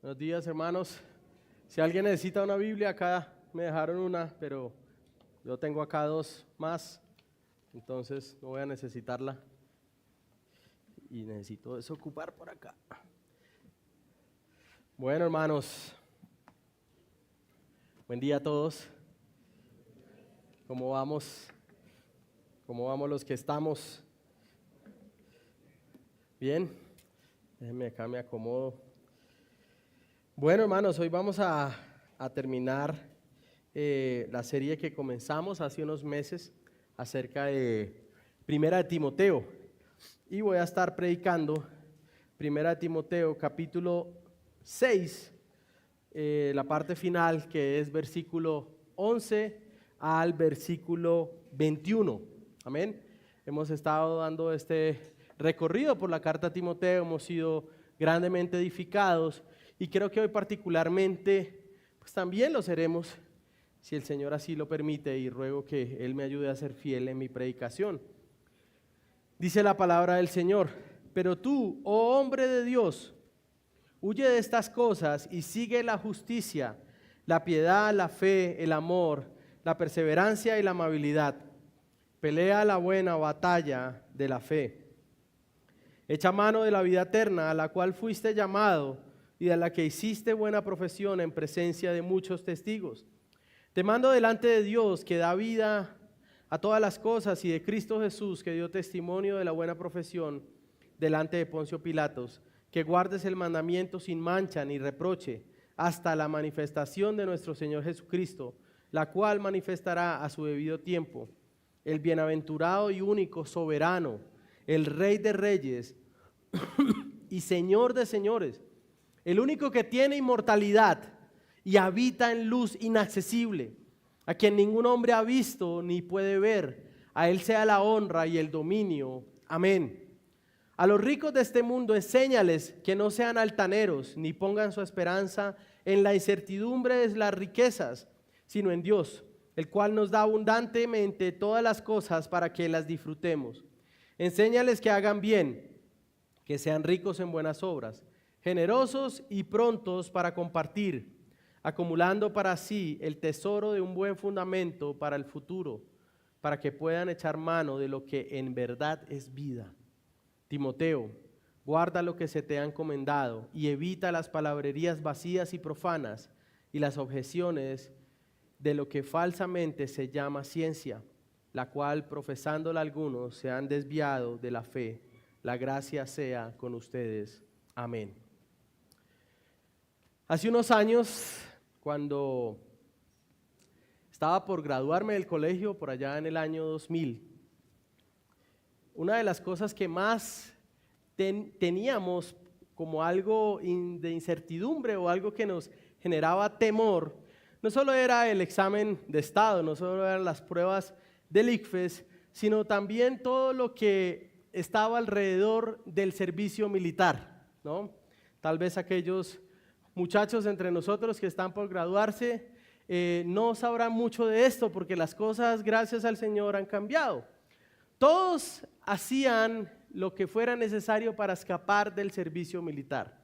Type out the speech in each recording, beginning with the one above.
Buenos días, hermanos. Si alguien necesita una Biblia, acá me dejaron una, pero yo tengo acá dos más, entonces no voy a necesitarla. Y necesito desocupar por acá. Bueno, hermanos, buen día a todos. ¿Cómo vamos? ¿Cómo vamos los que estamos? ¿Bien? Déjenme acá, me acomodo. Bueno, hermanos, hoy vamos a terminar la serie que comenzamos hace unos meses acerca de Primera de Timoteo. Y voy a estar predicando Primera de Timoteo, capítulo 6, la parte final, que es versículo 11 al versículo 21. Amén. Hemos estado dando este recorrido por la carta a Timoteo, hemos sido grandemente edificados. Y creo que hoy particularmente, pues también lo seremos, si el Señor así lo permite, y ruego que Él me ayude a ser fiel en mi predicación. Dice la palabra del Señor: pero tú, oh hombre de Dios, huye de estas cosas y sigue la justicia, la piedad, la fe, el amor, la perseverancia y la amabilidad. Pelea la buena batalla de la fe. Echa mano de la vida eterna, a la cual fuiste llamado y de la que hiciste buena profesión en presencia de muchos testigos. Te mando delante de Dios, que da vida a todas las cosas, y de Cristo Jesús, que dio testimonio de la buena profesión delante de Poncio Pilatos, que guardes el mandamiento sin mancha ni reproche hasta la manifestación de nuestro Señor Jesucristo, la cual manifestará a su debido tiempo. El bienaventurado y único soberano, el Rey de reyes y Señor de señores, el único que tiene inmortalidad y habita en luz inaccesible, a quien ningún hombre ha visto ni puede ver, a Él sea la honra y el dominio. Amén. A los ricos de este mundo enséñales que no sean altaneros, ni pongan su esperanza en la incertidumbre de las riquezas, sino en Dios, el cual nos da abundantemente todas las cosas para que las disfrutemos. Enséñales que hagan bien, que sean ricos en buenas obras, generosos y prontos para compartir, acumulando para sí el tesoro de un buen fundamento para el futuro, para que puedan echar mano de lo que en verdad es vida. Timoteo, guarda lo que se te ha encomendado y evita las palabrerías vacías y profanas y las objeciones de lo que falsamente se llama ciencia, la cual profesándola algunos se han desviado de la fe. La gracia sea con ustedes. Amén. Hace unos años, cuando estaba por graduarme del colegio, por allá en el año 2000, una de las cosas que más teníamos como algo de incertidumbre o algo que nos generaba temor, no solo era el examen de estado, no solo eran las pruebas del ICFES, sino también todo lo que estaba alrededor del servicio militar, ¿no? Tal vez aquellos muchachos entre nosotros que están por graduarse no sabrán mucho de esto, porque las cosas, gracias al Señor, han cambiado. Todos hacían lo que fuera necesario para escapar del servicio militar.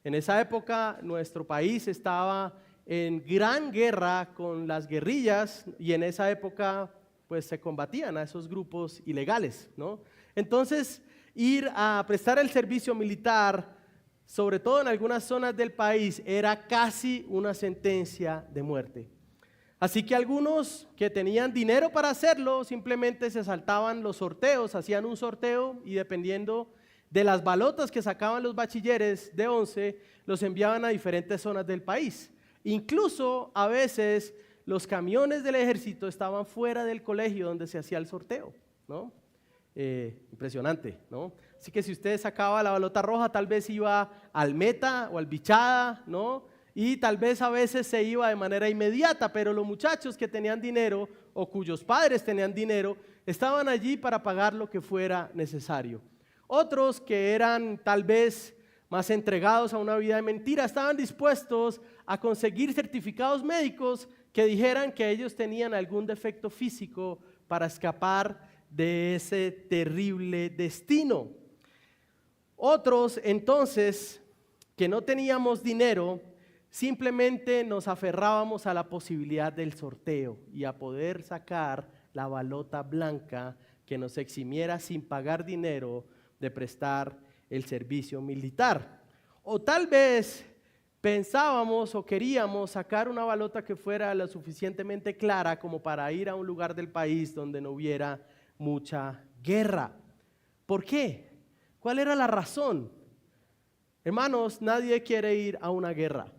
En esa época nuestro país estaba en gran guerra con las guerrillas, y en esa época pues se combatían a esos grupos ilegales, ¿no? Entonces, ir a prestar el servicio militar, sobre todo en algunas zonas del país, era casi una sentencia de muerte. Así que algunos que tenían dinero para hacerlo, simplemente se saltaban los sorteos, hacían un sorteo y dependiendo de las balotas que sacaban los bachilleres de 11, los enviaban a diferentes zonas del país. Incluso a veces los camiones del ejército estaban fuera del colegio donde se hacía el sorteo, ¿no? Impresionante, ¿no? Así que si usted sacaba la balota roja, tal vez iba al Meta o al Bichada, ¿no? Y tal vez a veces se iba de manera inmediata, pero los muchachos que tenían dinero o cuyos padres tenían dinero, estaban allí para pagar lo que fuera necesario. Otros que eran tal vez más entregados a una vida de mentira, estaban dispuestos a conseguir certificados médicos que dijeran que ellos tenían algún defecto físico para escapar de ese terrible destino. Otros entonces que no teníamos dinero, simplemente nos aferrábamos a la posibilidad del sorteo y a poder sacar la balota blanca que nos eximiera sin pagar dinero de prestar el servicio militar. O tal vez pensábamos o queríamos sacar una balota que fuera lo suficientemente clara como para ir a un lugar del país donde no hubiera mucha guerra. ¿Por qué? ¿Cuál era la razón? Hermanos, nadie quiere ir a una guerra.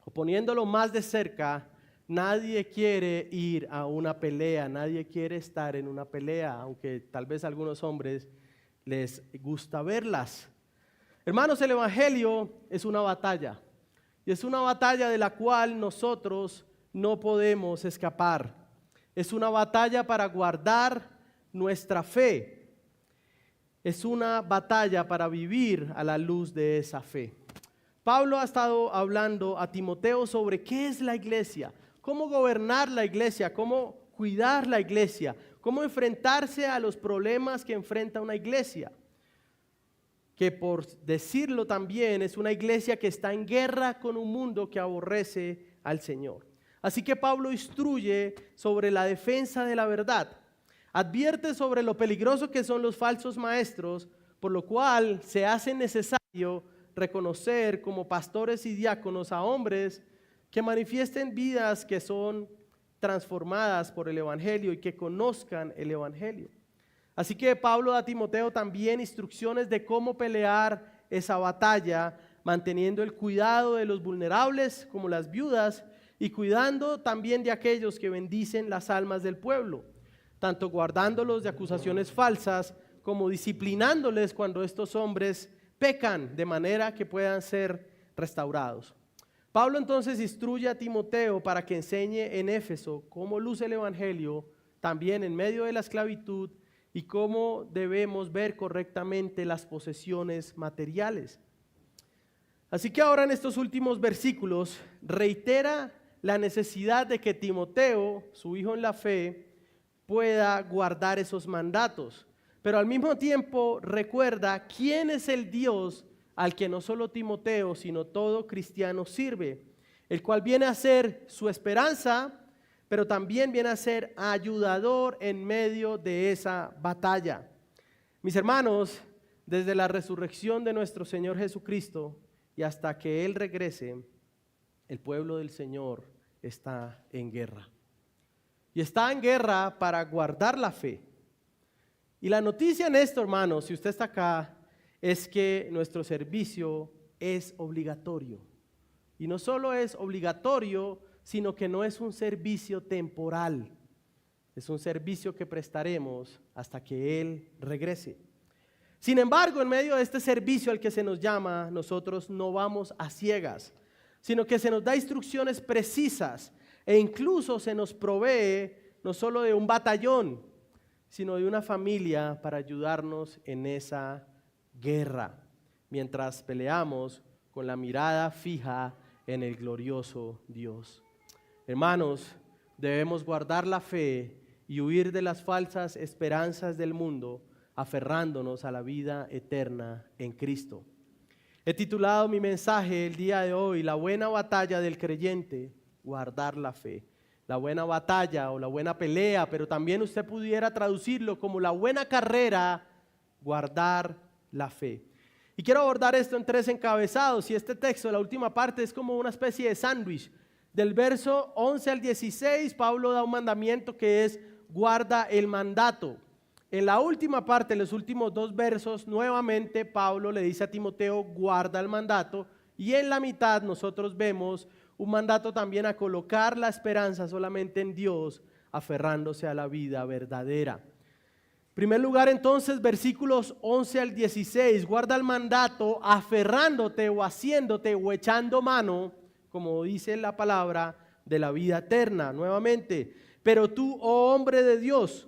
O poniéndolo más de cerca, nadie quiere ir a una pelea, nadie quiere estar en una pelea, aunque tal vez a algunos hombres les gusta verlas. Hermanos, el Evangelio es una batalla, y es una batalla de la cual nosotros no podemos escapar. Es una batalla para guardar nuestra fe. Es una batalla para vivir a la luz de esa fe. Pablo ha estado hablando a Timoteo sobre qué es la iglesia, cómo gobernar la iglesia, cómo cuidar la iglesia, cómo enfrentarse a los problemas que enfrenta una iglesia, que por decirlo también es una iglesia que está en guerra con un mundo que aborrece al Señor. Así que Pablo instruye sobre la defensa de la verdad, advierte sobre lo peligroso que son los falsos maestros, por lo cual se hace necesario reconocer como pastores y diáconos a hombres que manifiesten vidas que son transformadas por el Evangelio y que conozcan el Evangelio. Así que Pablo da a Timoteo también instrucciones de cómo pelear esa batalla, manteniendo el cuidado de los vulnerables como las viudas y cuidando también de aquellos que bendicen las almas del pueblo, tanto guardándolos de acusaciones falsas como disciplinándoles cuando estos hombres pecan de manera que puedan ser restaurados. Pablo entonces instruye a Timoteo para que enseñe en Éfeso cómo luce el Evangelio también en medio de la esclavitud y cómo debemos ver correctamente las posesiones materiales. Así que ahora en estos últimos versículos reitera la necesidad de que Timoteo, su hijo en la fe, pueda guardar esos mandatos. Pero al mismo tiempo recuerda quién es el Dios al que no solo Timoteo, sino todo cristiano sirve, el cual viene a ser su esperanza, pero también viene a ser ayudador en medio de esa batalla. Mis hermanos, desde la resurrección de nuestro Señor Jesucristo y hasta que Él regrese, el pueblo del Señor está en guerra. Y está en guerra para guardar la fe. Y la noticia en esto, hermanos, si usted está acá, es que nuestro servicio es obligatorio. Y no solo es obligatorio, sino que no es un servicio temporal. Es un servicio que prestaremos hasta que Él regrese. Sin embargo, en medio de este servicio al que se nos llama, nosotros no vamos a ciegas, sino que se nos da instrucciones precisas e incluso se nos provee no solo de un batallón, sino de una familia para ayudarnos en esa guerra, mientras peleamos con la mirada fija en el glorioso Dios. Hermanos, debemos guardar la fe y huir de las falsas esperanzas del mundo, aferrándonos a la vida eterna en Cristo. He titulado mi mensaje el día de hoy, La buena batalla del creyente, guardar la fe. La buena batalla o la buena pelea, pero también usted pudiera traducirlo como la buena carrera, guardar la fe. Y quiero abordar esto en 3 encabezados, y este texto, la última parte, es como una especie de sándwich. Del verso 11 al 16, Pablo da un mandamiento que es guarda el mandato. En la última parte, en los últimos 2 versos, nuevamente Pablo le dice a Timoteo, guarda el mandato, y en la mitad nosotros vemos un mandato también a colocar la esperanza solamente en Dios, aferrándose a la vida verdadera. En primer lugar, entonces, versículos 11 al 16, guarda el mandato aferrándote o haciéndote o echando mano, como dice la palabra, de la vida eterna. Nuevamente, pero tú, oh hombre de Dios,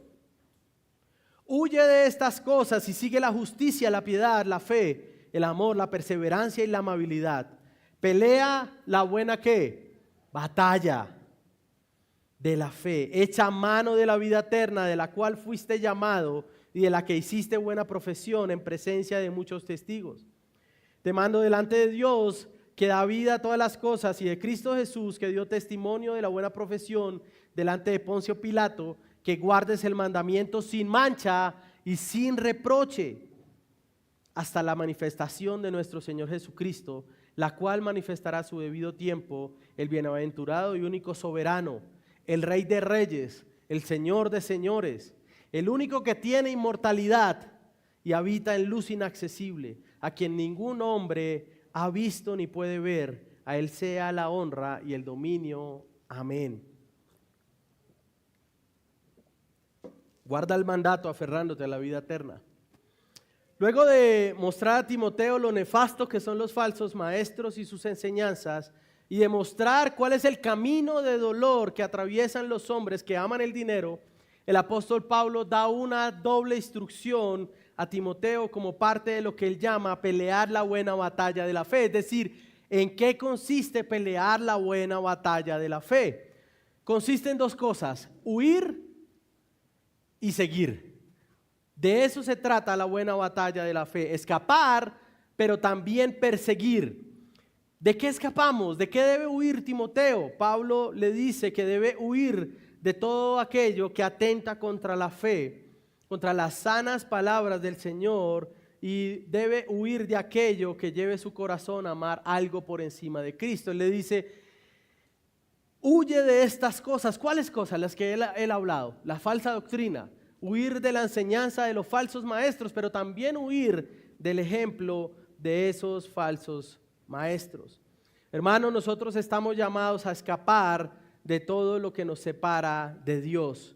huye de estas cosas y sigue la justicia, la piedad, la fe, el amor, la perseverancia y la amabilidad. Pelea la buena ¿qué? Batalla de la fe. Echa mano de la vida eterna, de la cual fuiste llamado y de la que hiciste buena profesión en presencia de muchos testigos. Te mando delante de Dios, que da vida a todas las cosas, y de Cristo Jesús, que dio testimonio de la buena profesión delante de Poncio Pilato, que guardes el mandamiento sin mancha y sin reproche hasta la manifestación de nuestro Señor Jesucristo, la cual manifestará a su debido tiempo el bienaventurado y único soberano, el Rey de Reyes, el Señor de Señores, el único que tiene inmortalidad y habita en luz inaccesible, a quien ningún hombre ha visto ni puede ver. A Él sea la honra y el dominio. Amén. Guarda el mandato aferrándote a la vida eterna. Luego de mostrar a Timoteo lo nefasto que son los falsos maestros y sus enseñanzas, y de mostrar cuál es el camino de dolor que atraviesan los hombres que aman el dinero, el apóstol Pablo da una doble instrucción a Timoteo como parte de lo que él llama pelear la buena batalla de la fe. Es decir, ¿en qué consiste pelear la buena batalla de la fe? Consiste en dos cosas: huir y seguir. De eso se trata la buena batalla de la fe: escapar, pero también perseguir. ¿De qué escapamos? ¿De qué debe huir Timoteo? Pablo le dice que debe huir de todo aquello que atenta contra la fe, contra las sanas palabras del Señor, y debe huir de aquello que lleve su corazón a amar algo por encima de Cristo. Él le dice: huye de estas cosas. ¿Cuáles cosas? Las que él ha hablado: la falsa doctrina, huir de la enseñanza de los falsos maestros, pero también huir del ejemplo de esos falsos maestros. Hermanos, nosotros estamos llamados a escapar de todo lo que nos separa de Dios.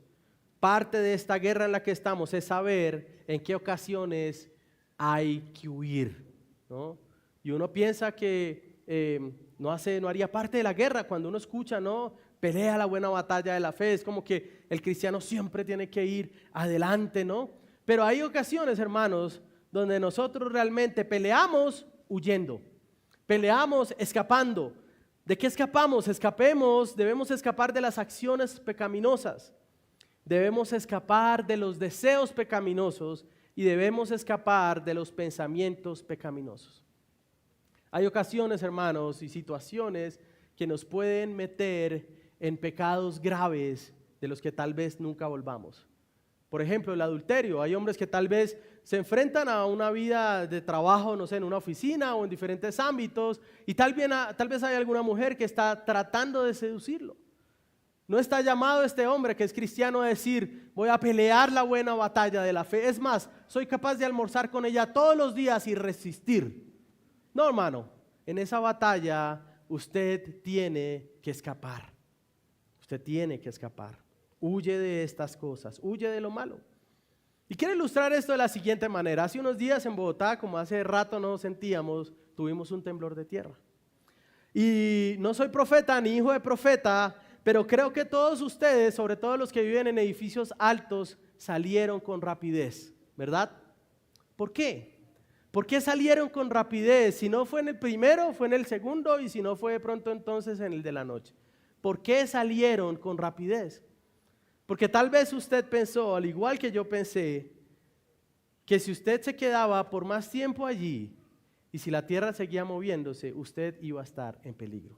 Parte de esta guerra en la que estamos es saber en qué ocasiones hay que huir, ¿no? Y uno piensa que no haría parte de la guerra cuando uno escucha, ¿no?, pelea la buena batalla de la fe. Es como que el cristiano siempre tiene que ir adelante, ¿no? Pero hay ocasiones, hermanos, donde nosotros realmente peleamos huyendo, peleamos escapando. ¿De qué escapamos? Debemos escapar de las acciones pecaminosas, debemos escapar de los deseos pecaminosos y debemos escapar de los pensamientos pecaminosos. Hay ocasiones, hermanos, y situaciones que nos pueden meter en pecados graves de los que tal vez nunca volvamos. Por ejemplo, el adulterio. Hay hombres que tal vez se enfrentan a una vida de trabajo, no sé, en una oficina o en diferentes ámbitos, y tal vez hay alguna mujer que está tratando de seducirlo. No está llamado este hombre que es cristiano a decir: voy a pelear la buena batalla de la fe. Es más, soy capaz de almorzar con ella todos los días y resistir. No, hermano, en esa batalla usted tiene que escapar. Usted tiene que escapar. Huye de estas cosas, huye de lo malo. Y quiero ilustrar esto de la siguiente manera. Hace unos días en Bogotá, como hace rato no sentíamos, tuvimos un temblor de tierra. Y no soy profeta ni hijo de profeta, pero creo que todos ustedes, sobre todo los que viven en edificios altos, salieron con rapidez, ¿verdad? ¿Por qué? ¿Por qué salieron con rapidez? Si no fue en el primero, fue en el segundo, y si no fue de pronto, entonces en el de la noche. ¿Por qué salieron con rapidez? Porque tal vez usted pensó, al igual que yo pensé, que si usted se quedaba por más tiempo allí y si la tierra seguía moviéndose, usted iba a estar en peligro.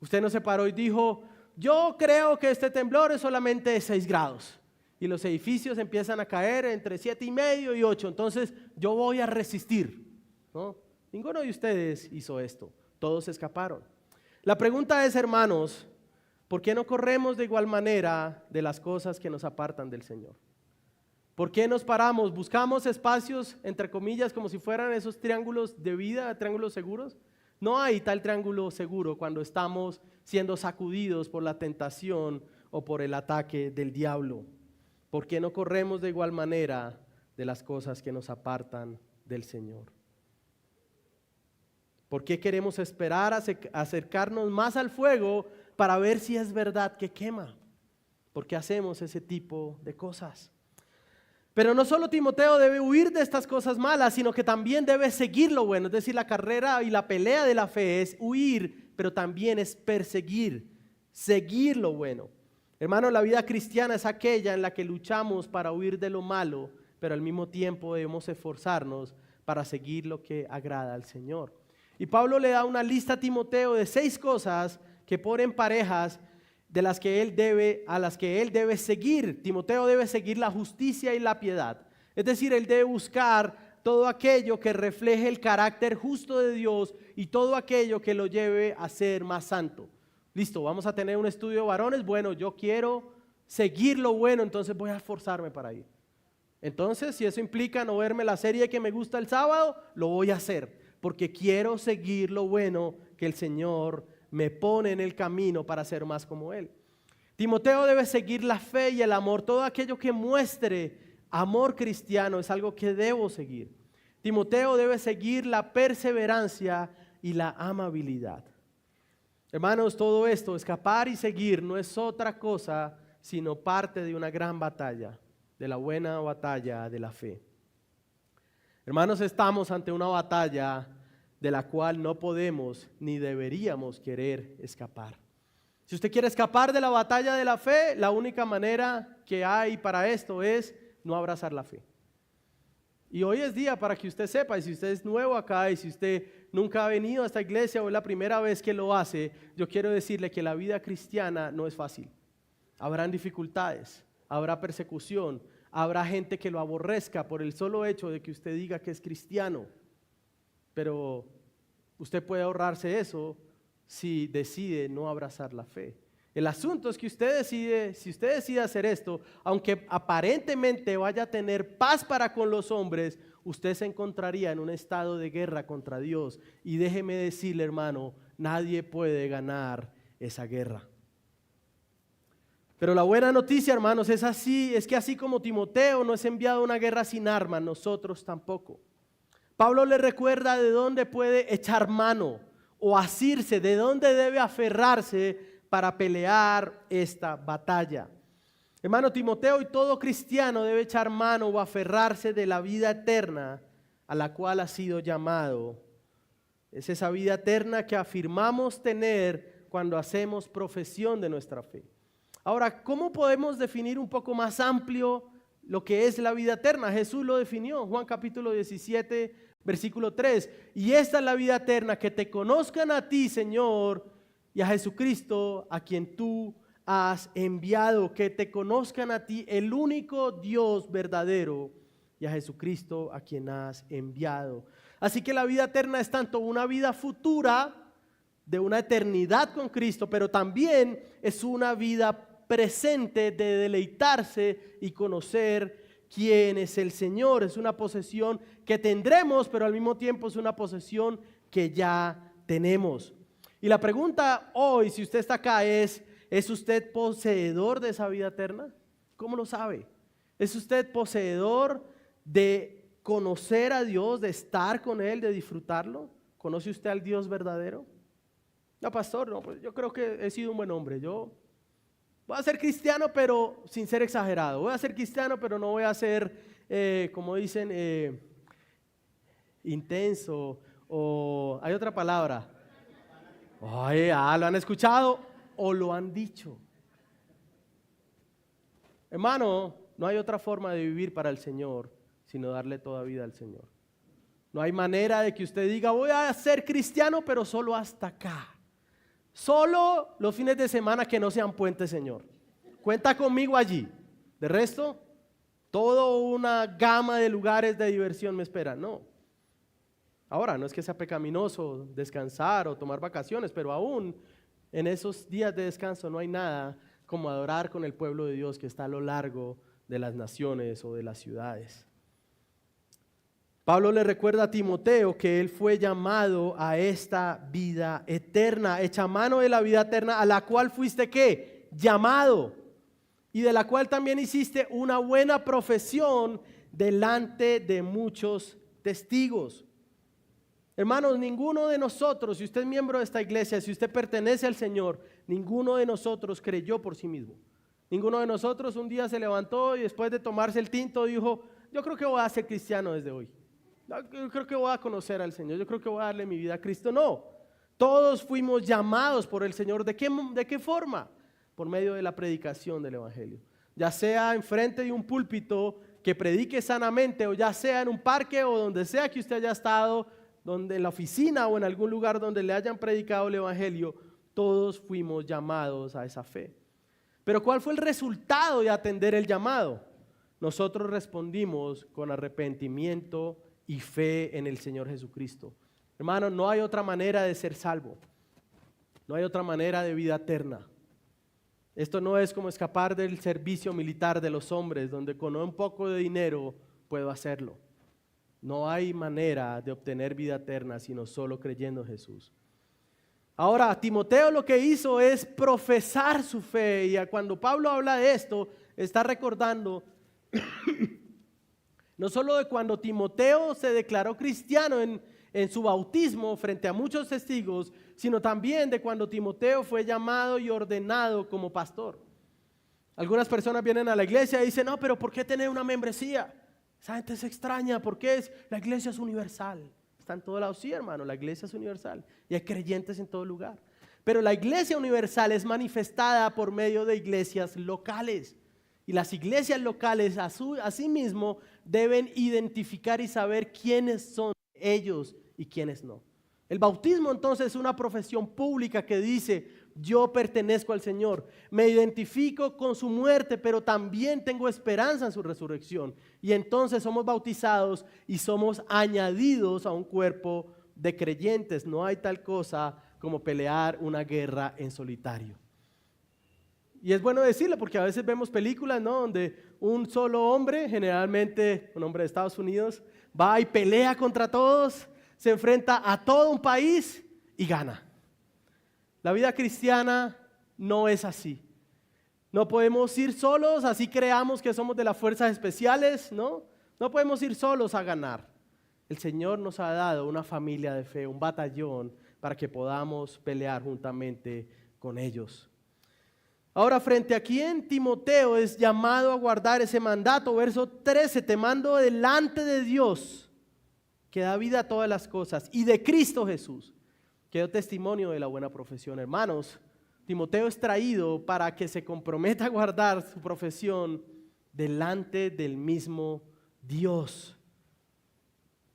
Usted no se paró y dijo: yo creo que este temblor es solamente de 6 grados y los edificios empiezan a caer entre 7,5 y 8, entonces yo voy a resistir, ¿no? Ninguno de ustedes hizo esto, todos escaparon. La pregunta es, hermanos, ¿por qué no corremos de igual manera de las cosas que nos apartan del Señor? ¿Por qué nos paramos? ¿Buscamos espacios, entre comillas, como si fueran esos triángulos de vida, triángulos seguros? No hay tal triángulo seguro cuando estamos siendo sacudidos por la tentación o por el ataque del diablo. ¿Por qué no corremos de igual manera de las cosas que nos apartan del Señor? ¿Por qué queremos esperar a acercarnos más al fuego para ver si es verdad que quema? ¿Por qué hacemos ese tipo de cosas? Pero no solo Timoteo debe huir de estas cosas malas, sino que también debe seguir lo bueno. Es decir, la carrera y la pelea de la fe es huir, pero también es perseguir, seguir lo bueno. Hermano, la vida cristiana es aquella en la que luchamos para huir de lo malo, pero al mismo tiempo debemos esforzarnos para seguir lo que agrada al Señor. Y Pablo le da una lista a Timoteo de 6 cosas que ponen parejas a las que él debe seguir. Timoteo debe seguir la justicia y la piedad. Es decir, él debe buscar todo aquello que refleje el carácter justo de Dios y todo aquello que lo lleve a ser más santo. Listo, vamos a tener un estudio de varones. Bueno, yo quiero seguir lo bueno, entonces voy a esforzarme para ir. Entonces, si eso implica no verme la serie que me gusta el sábado, lo voy a hacer, porque quiero seguir lo bueno que el Señor me pone en el camino para ser más como Él. Timoteo debe seguir la fe y el amor. Todo aquello que muestre amor cristiano es algo que debo seguir. Timoteo debe seguir la perseverancia y la amabilidad. Hermanos, todo esto, escapar y seguir, no es otra cosa sino parte de una gran batalla, de la buena batalla de la fe. Hermanos, estamos ante una batalla de la cual no podemos ni deberíamos querer escapar. Si usted quiere escapar de la batalla de la fe, la única manera que hay para esto es no abrazar la fe. Y hoy es día para que usted sepa, y si usted es nuevo acá y si usted nunca ha venido a esta iglesia o es la primera vez que lo hace, yo quiero decirle que la vida cristiana no es fácil. Habrán dificultades, habrá persecución, habrá gente que lo aborrezca por el solo hecho de que usted diga que es cristiano. Pero usted puede ahorrarse eso si decide no abrazar la fe. El asunto es que si usted decide hacer esto, aunque aparentemente vaya a tener paz para con los hombres, usted se encontraría en un estado de guerra contra Dios. Y déjeme decirle, hermano, nadie puede ganar esa guerra. Pero la buena noticia, hermanos, es que así como Timoteo no es enviado a una guerra sin armas, nosotros tampoco. Pablo le recuerda de dónde puede echar mano o asirse, de dónde debe aferrarse para pelear esta batalla. Hermano, Timoteo y todo cristiano debe echar mano o aferrarse de la vida eterna a la cual ha sido llamado. Es esa vida eterna que afirmamos tener cuando hacemos profesión de nuestra fe. Ahora, ¿cómo podemos definir un poco más amplio lo que es la vida eterna? Jesús lo definió, Juan capítulo 17, versículo 3. Y esta es la vida eterna, que te conozcan a ti, Señor, y a Jesucristo, a quien tú has enviado. Que te conozcan a ti, el único Dios verdadero, y a Jesucristo, a quien has enviado. Así que la vida eterna es tanto una vida futura, de una eternidad con Cristo, pero también es una vida presente de deleitarse y conocer quién es el Señor. Es una posesión que tendremos, pero al mismo tiempo es una posesión que ya tenemos. Y la pregunta hoy, si usted está acá, ¿es usted poseedor de esa vida eterna? ¿Cómo lo sabe? ¿Es usted poseedor de conocer a Dios, de estar con Él, de disfrutarlo? ¿Conoce usted al Dios verdadero? No, pastor, no, pues yo creo que he sido un buen hombre. Yo voy a ser cristiano, pero sin ser exagerado. Voy a ser cristiano, pero no voy a ser, como dicen, intenso. O hay otra palabra. Oye, ¿lo han escuchado o lo han dicho? Hermano, no hay otra forma de vivir para el Señor sino darle toda vida al Señor. No hay manera de que usted diga, voy a ser cristiano, pero solo hasta acá. Solo los fines de semana que no sean puentes, Señor. Cuenta conmigo allí. De resto, toda una gama de lugares de diversión me espera. No. Ahora, no es que sea pecaminoso descansar o tomar vacaciones, pero aún en esos días de descanso no hay nada como adorar con el pueblo de Dios que está a lo largo de las naciones o de las ciudades. Pablo le recuerda a Timoteo que él fue llamado a esta vida eterna, echa mano de la vida eterna a la cual fuiste ¿qué? Llamado, y de la cual también hiciste una buena profesión delante de muchos testigos. Hermanos, ninguno de nosotros, si usted es miembro de esta iglesia, si usted pertenece al Señor, ninguno de nosotros creyó por sí mismo. Ninguno de nosotros un día se levantó y después de tomarse el tinto dijo, yo creo que voy a ser cristiano desde hoy. Yo creo que voy a conocer al Señor, yo creo que voy a darle mi vida a Cristo. No, todos fuimos llamados por el Señor. ¿De qué forma? Por medio de la predicación del Evangelio. Ya sea enfrente de un púlpito que predique sanamente, o ya sea en un parque o donde sea que usted haya estado, donde en la oficina o en algún lugar donde le hayan predicado el evangelio, todos fuimos llamados a esa fe. Pero ¿cuál fue el resultado de atender el llamado? Nosotros respondimos con arrepentimiento y fe en el Señor Jesucristo. Hermano, no hay otra manera de ser salvo. No hay otra manera de vida eterna. Esto no es como escapar del servicio militar de los hombres, donde con un poco de dinero puedo hacerlo. No hay manera de obtener vida eterna sino solo creyendo en Jesús. Ahora, Timoteo lo que hizo es profesar su fe, y cuando Pablo habla de esto, está recordando no solo de cuando Timoteo se declaró cristiano en su bautismo frente a muchos testigos, sino también de cuando Timoteo fue llamado y ordenado como pastor. Algunas personas vienen a la iglesia y dicen, no, pero ¿por qué tener una membresía? Esa gente es extraña, porque la iglesia es universal. Está en todos lados, sí, hermano, la iglesia es universal y hay creyentes en todo lugar. Pero la iglesia universal es manifestada por medio de iglesias locales. Y las iglesias locales asimismo deben identificar y saber quiénes son ellos y quiénes no. El bautismo entonces es una profesión pública que dice, yo pertenezco al Señor, me identifico con su muerte, pero también tengo esperanza en su resurrección. Y entonces somos bautizados y somos añadidos a un cuerpo de creyentes. No hay tal cosa como pelear una guerra en solitario. Y es bueno decirlo porque a veces vemos películas, ¿no?, donde un solo hombre, generalmente un hombre de Estados Unidos, va y pelea contra todos, se enfrenta a todo un país y gana. La vida cristiana no es así. No podemos ir solos, así creamos que somos de las fuerzas especiales, ¿no? No podemos ir solos a ganar. El Señor nos ha dado una familia de fe, un batallón, para que podamos pelear juntamente con ellos. Ahora, frente a quién Timoteo es llamado a guardar ese mandato, verso 13, te mando delante de Dios, que da vida a todas las cosas, y de Cristo Jesús, que dio testimonio de la buena profesión. Hermanos, Timoteo es traído para que se comprometa a guardar su profesión delante del mismo Dios.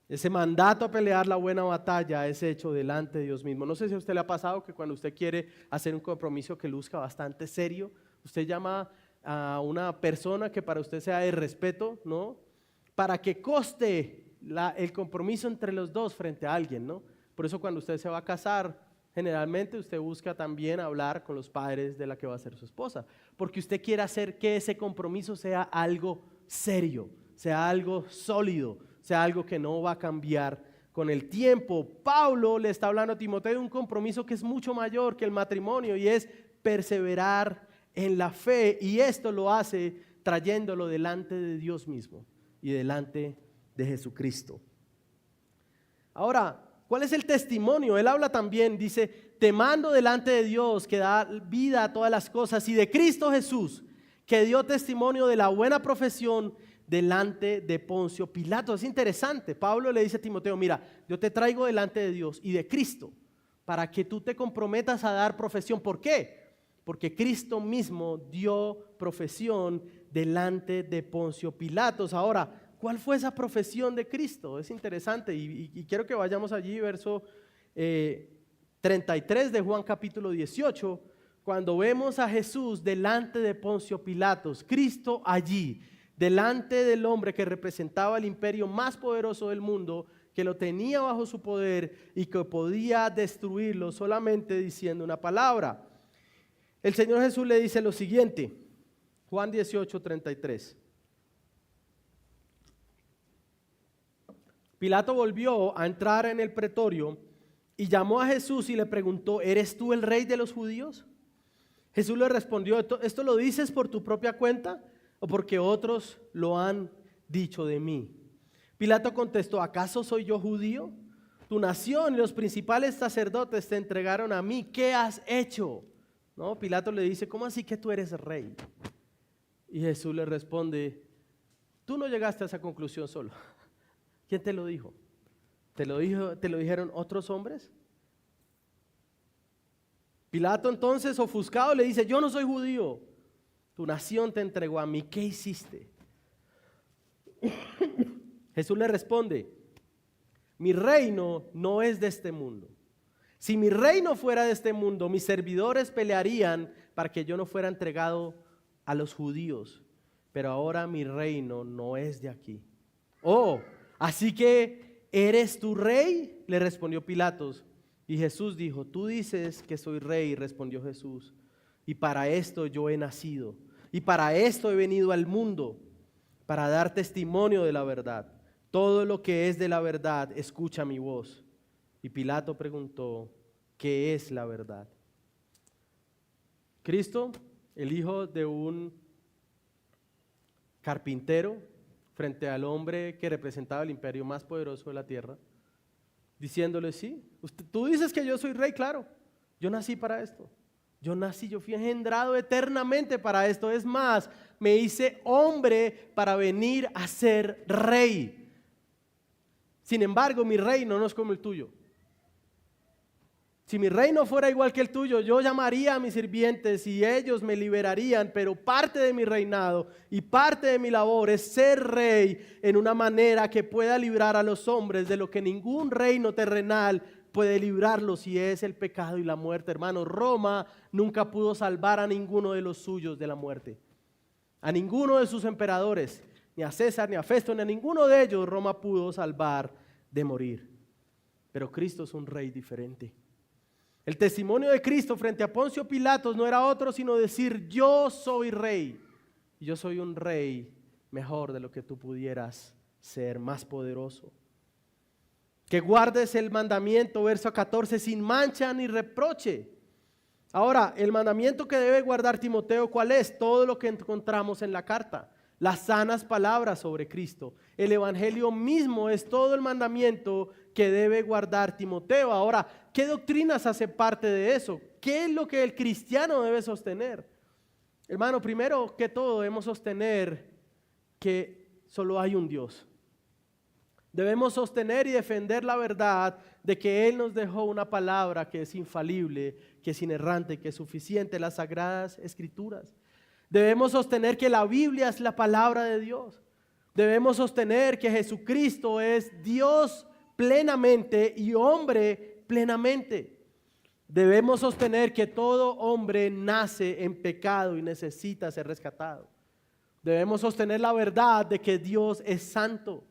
Ese mandato a pelear la buena batalla es hecho delante de Dios mismo. No sé si a usted le ha pasado que cuando usted quiere hacer un compromiso que luzca bastante serio, usted llama a una persona que para usted sea de respeto, ¿no?, para que conste el compromiso entre los dos frente a alguien, ¿no? Por eso cuando usted se va a casar, generalmente usted busca también hablar con los padres de la que va a ser su esposa, porque usted quiere hacer que ese compromiso sea algo serio, sea algo sólido, sea algo que no va a cambiar con el tiempo. Pablo le está hablando a Timoteo de un compromiso que es mucho mayor que el matrimonio, y es perseverar en la fe, y esto lo hace trayéndolo delante de Dios mismo y delante de Jesucristo. Ahora, ¿cuál es el testimonio? Él habla también, dice, te mando delante de Dios que da vida a todas las cosas, y de Cristo Jesús, que dio testimonio de la buena profesión delante de Poncio Pilato. Es interesante, Pablo le dice a Timoteo, mira, yo te traigo delante de Dios y de Cristo para que tú te comprometas a dar profesión. ¿Por qué? Porque Cristo mismo dio profesión delante de Poncio Pilatos. Ahora, ¿cuál fue esa profesión de Cristo? Es interesante y quiero que vayamos allí, verso 33 de Juan capítulo 18, cuando vemos a Jesús delante de Poncio Pilatos, Cristo allí, delante del hombre que representaba el imperio más poderoso del mundo, que lo tenía bajo su poder y que podía destruirlo solamente diciendo una palabra. El Señor Jesús le dice lo siguiente, Juan 18, 33. Pilato volvió a entrar en el pretorio y llamó a Jesús y le preguntó, ¿eres tú el rey de los judíos? Jesús le respondió, ¿esto lo dices por tu propia cuenta o porque otros lo han dicho de mí? Pilato contestó, ¿acaso soy yo judío? Tu nación y los principales sacerdotes te entregaron a mí. ¿Qué has hecho? ¿No? Pilato le dice, ¿cómo así que tú eres rey? Y Jesús le responde, tú no llegaste a esa conclusión solo. ¿Quién te lo dijo? ¿Te lo dijeron otros hombres? Pilato entonces, ofuscado, le dice, yo no soy judío. Tu nación te entregó a mí. ¿Qué hiciste? Jesús le responde: mi reino no es de este mundo. Si mi reino fuera de este mundo, mis servidores pelearían para que yo no fuera entregado a los judíos. Pero ahora mi reino no es de aquí. Oh, así que ¿eres tu rey?, le respondió Pilatos. Y Jesús dijo: tú dices que soy rey, respondió Jesús. Y para esto yo he nacido. Y para esto he venido al mundo, para dar testimonio de la verdad. Todo lo que es de la verdad escucha mi voz. Y Pilato preguntó: ¿qué es la verdad? Cristo, el hijo de un carpintero, frente al hombre que representaba el imperio más poderoso de la tierra, diciéndole: sí, tú dices que yo soy rey, claro, yo nací para esto. Yo fui engendrado eternamente para esto. Es más, me hice hombre para venir a ser rey. Sin embargo, mi reino no es como el tuyo. Si mi reino fuera igual que el tuyo, yo llamaría a mis sirvientes y ellos me liberarían, pero parte de mi reinado y parte de mi labor es ser rey en una manera que pueda librar a los hombres de lo que ningún reino terrenal puede librarlos, y es el pecado y la muerte. Hermanos, Roma nunca pudo salvar a ninguno de los suyos de la muerte, a ninguno de sus emperadores, ni a César, ni a Festo, ni a ninguno de ellos Roma pudo salvar de morir. Pero Cristo es un rey diferente. El testimonio de Cristo frente a Poncio Pilatos no era otro sino decir: yo soy rey, y yo soy un rey mejor de lo que tú pudieras ser, más poderoso. Que guardes el mandamiento, verso 14, sin mancha ni reproche. Ahora, el mandamiento que debe guardar Timoteo, ¿cuál es? Todo lo que encontramos en la carta. Las sanas palabras sobre Cristo. El evangelio mismo es todo el mandamiento que debe guardar Timoteo. Ahora, ¿qué doctrinas hace parte de eso? ¿Qué es lo que el cristiano debe sostener? Hermano, primero que todo debemos sostener que solo hay un Dios. Debemos sostener y defender la verdad de que Él nos dejó una palabra que es infalible, que es inerrante, que es suficiente, las Sagradas Escrituras. Debemos sostener que la Biblia es la palabra de Dios. Debemos sostener que Jesucristo es Dios plenamente y hombre plenamente. Debemos sostener que todo hombre nace en pecado y necesita ser rescatado. Debemos sostener la verdad de que Dios es santo.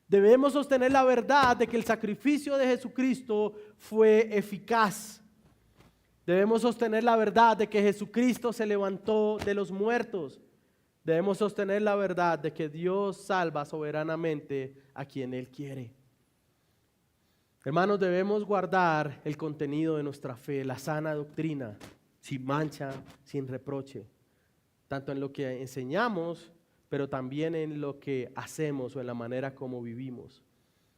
Debemos sostener la verdad de que el sacrificio de Jesucristo fue eficaz. Debemos sostener la verdad de que Jesucristo se levantó de los muertos. Debemos sostener la verdad de que Dios salva soberanamente a quien Él quiere. Hermanos, debemos guardar el contenido de nuestra fe, la sana doctrina, sin mancha, sin reproche, tanto en lo que enseñamos, pero también en lo que hacemos o en la manera como vivimos.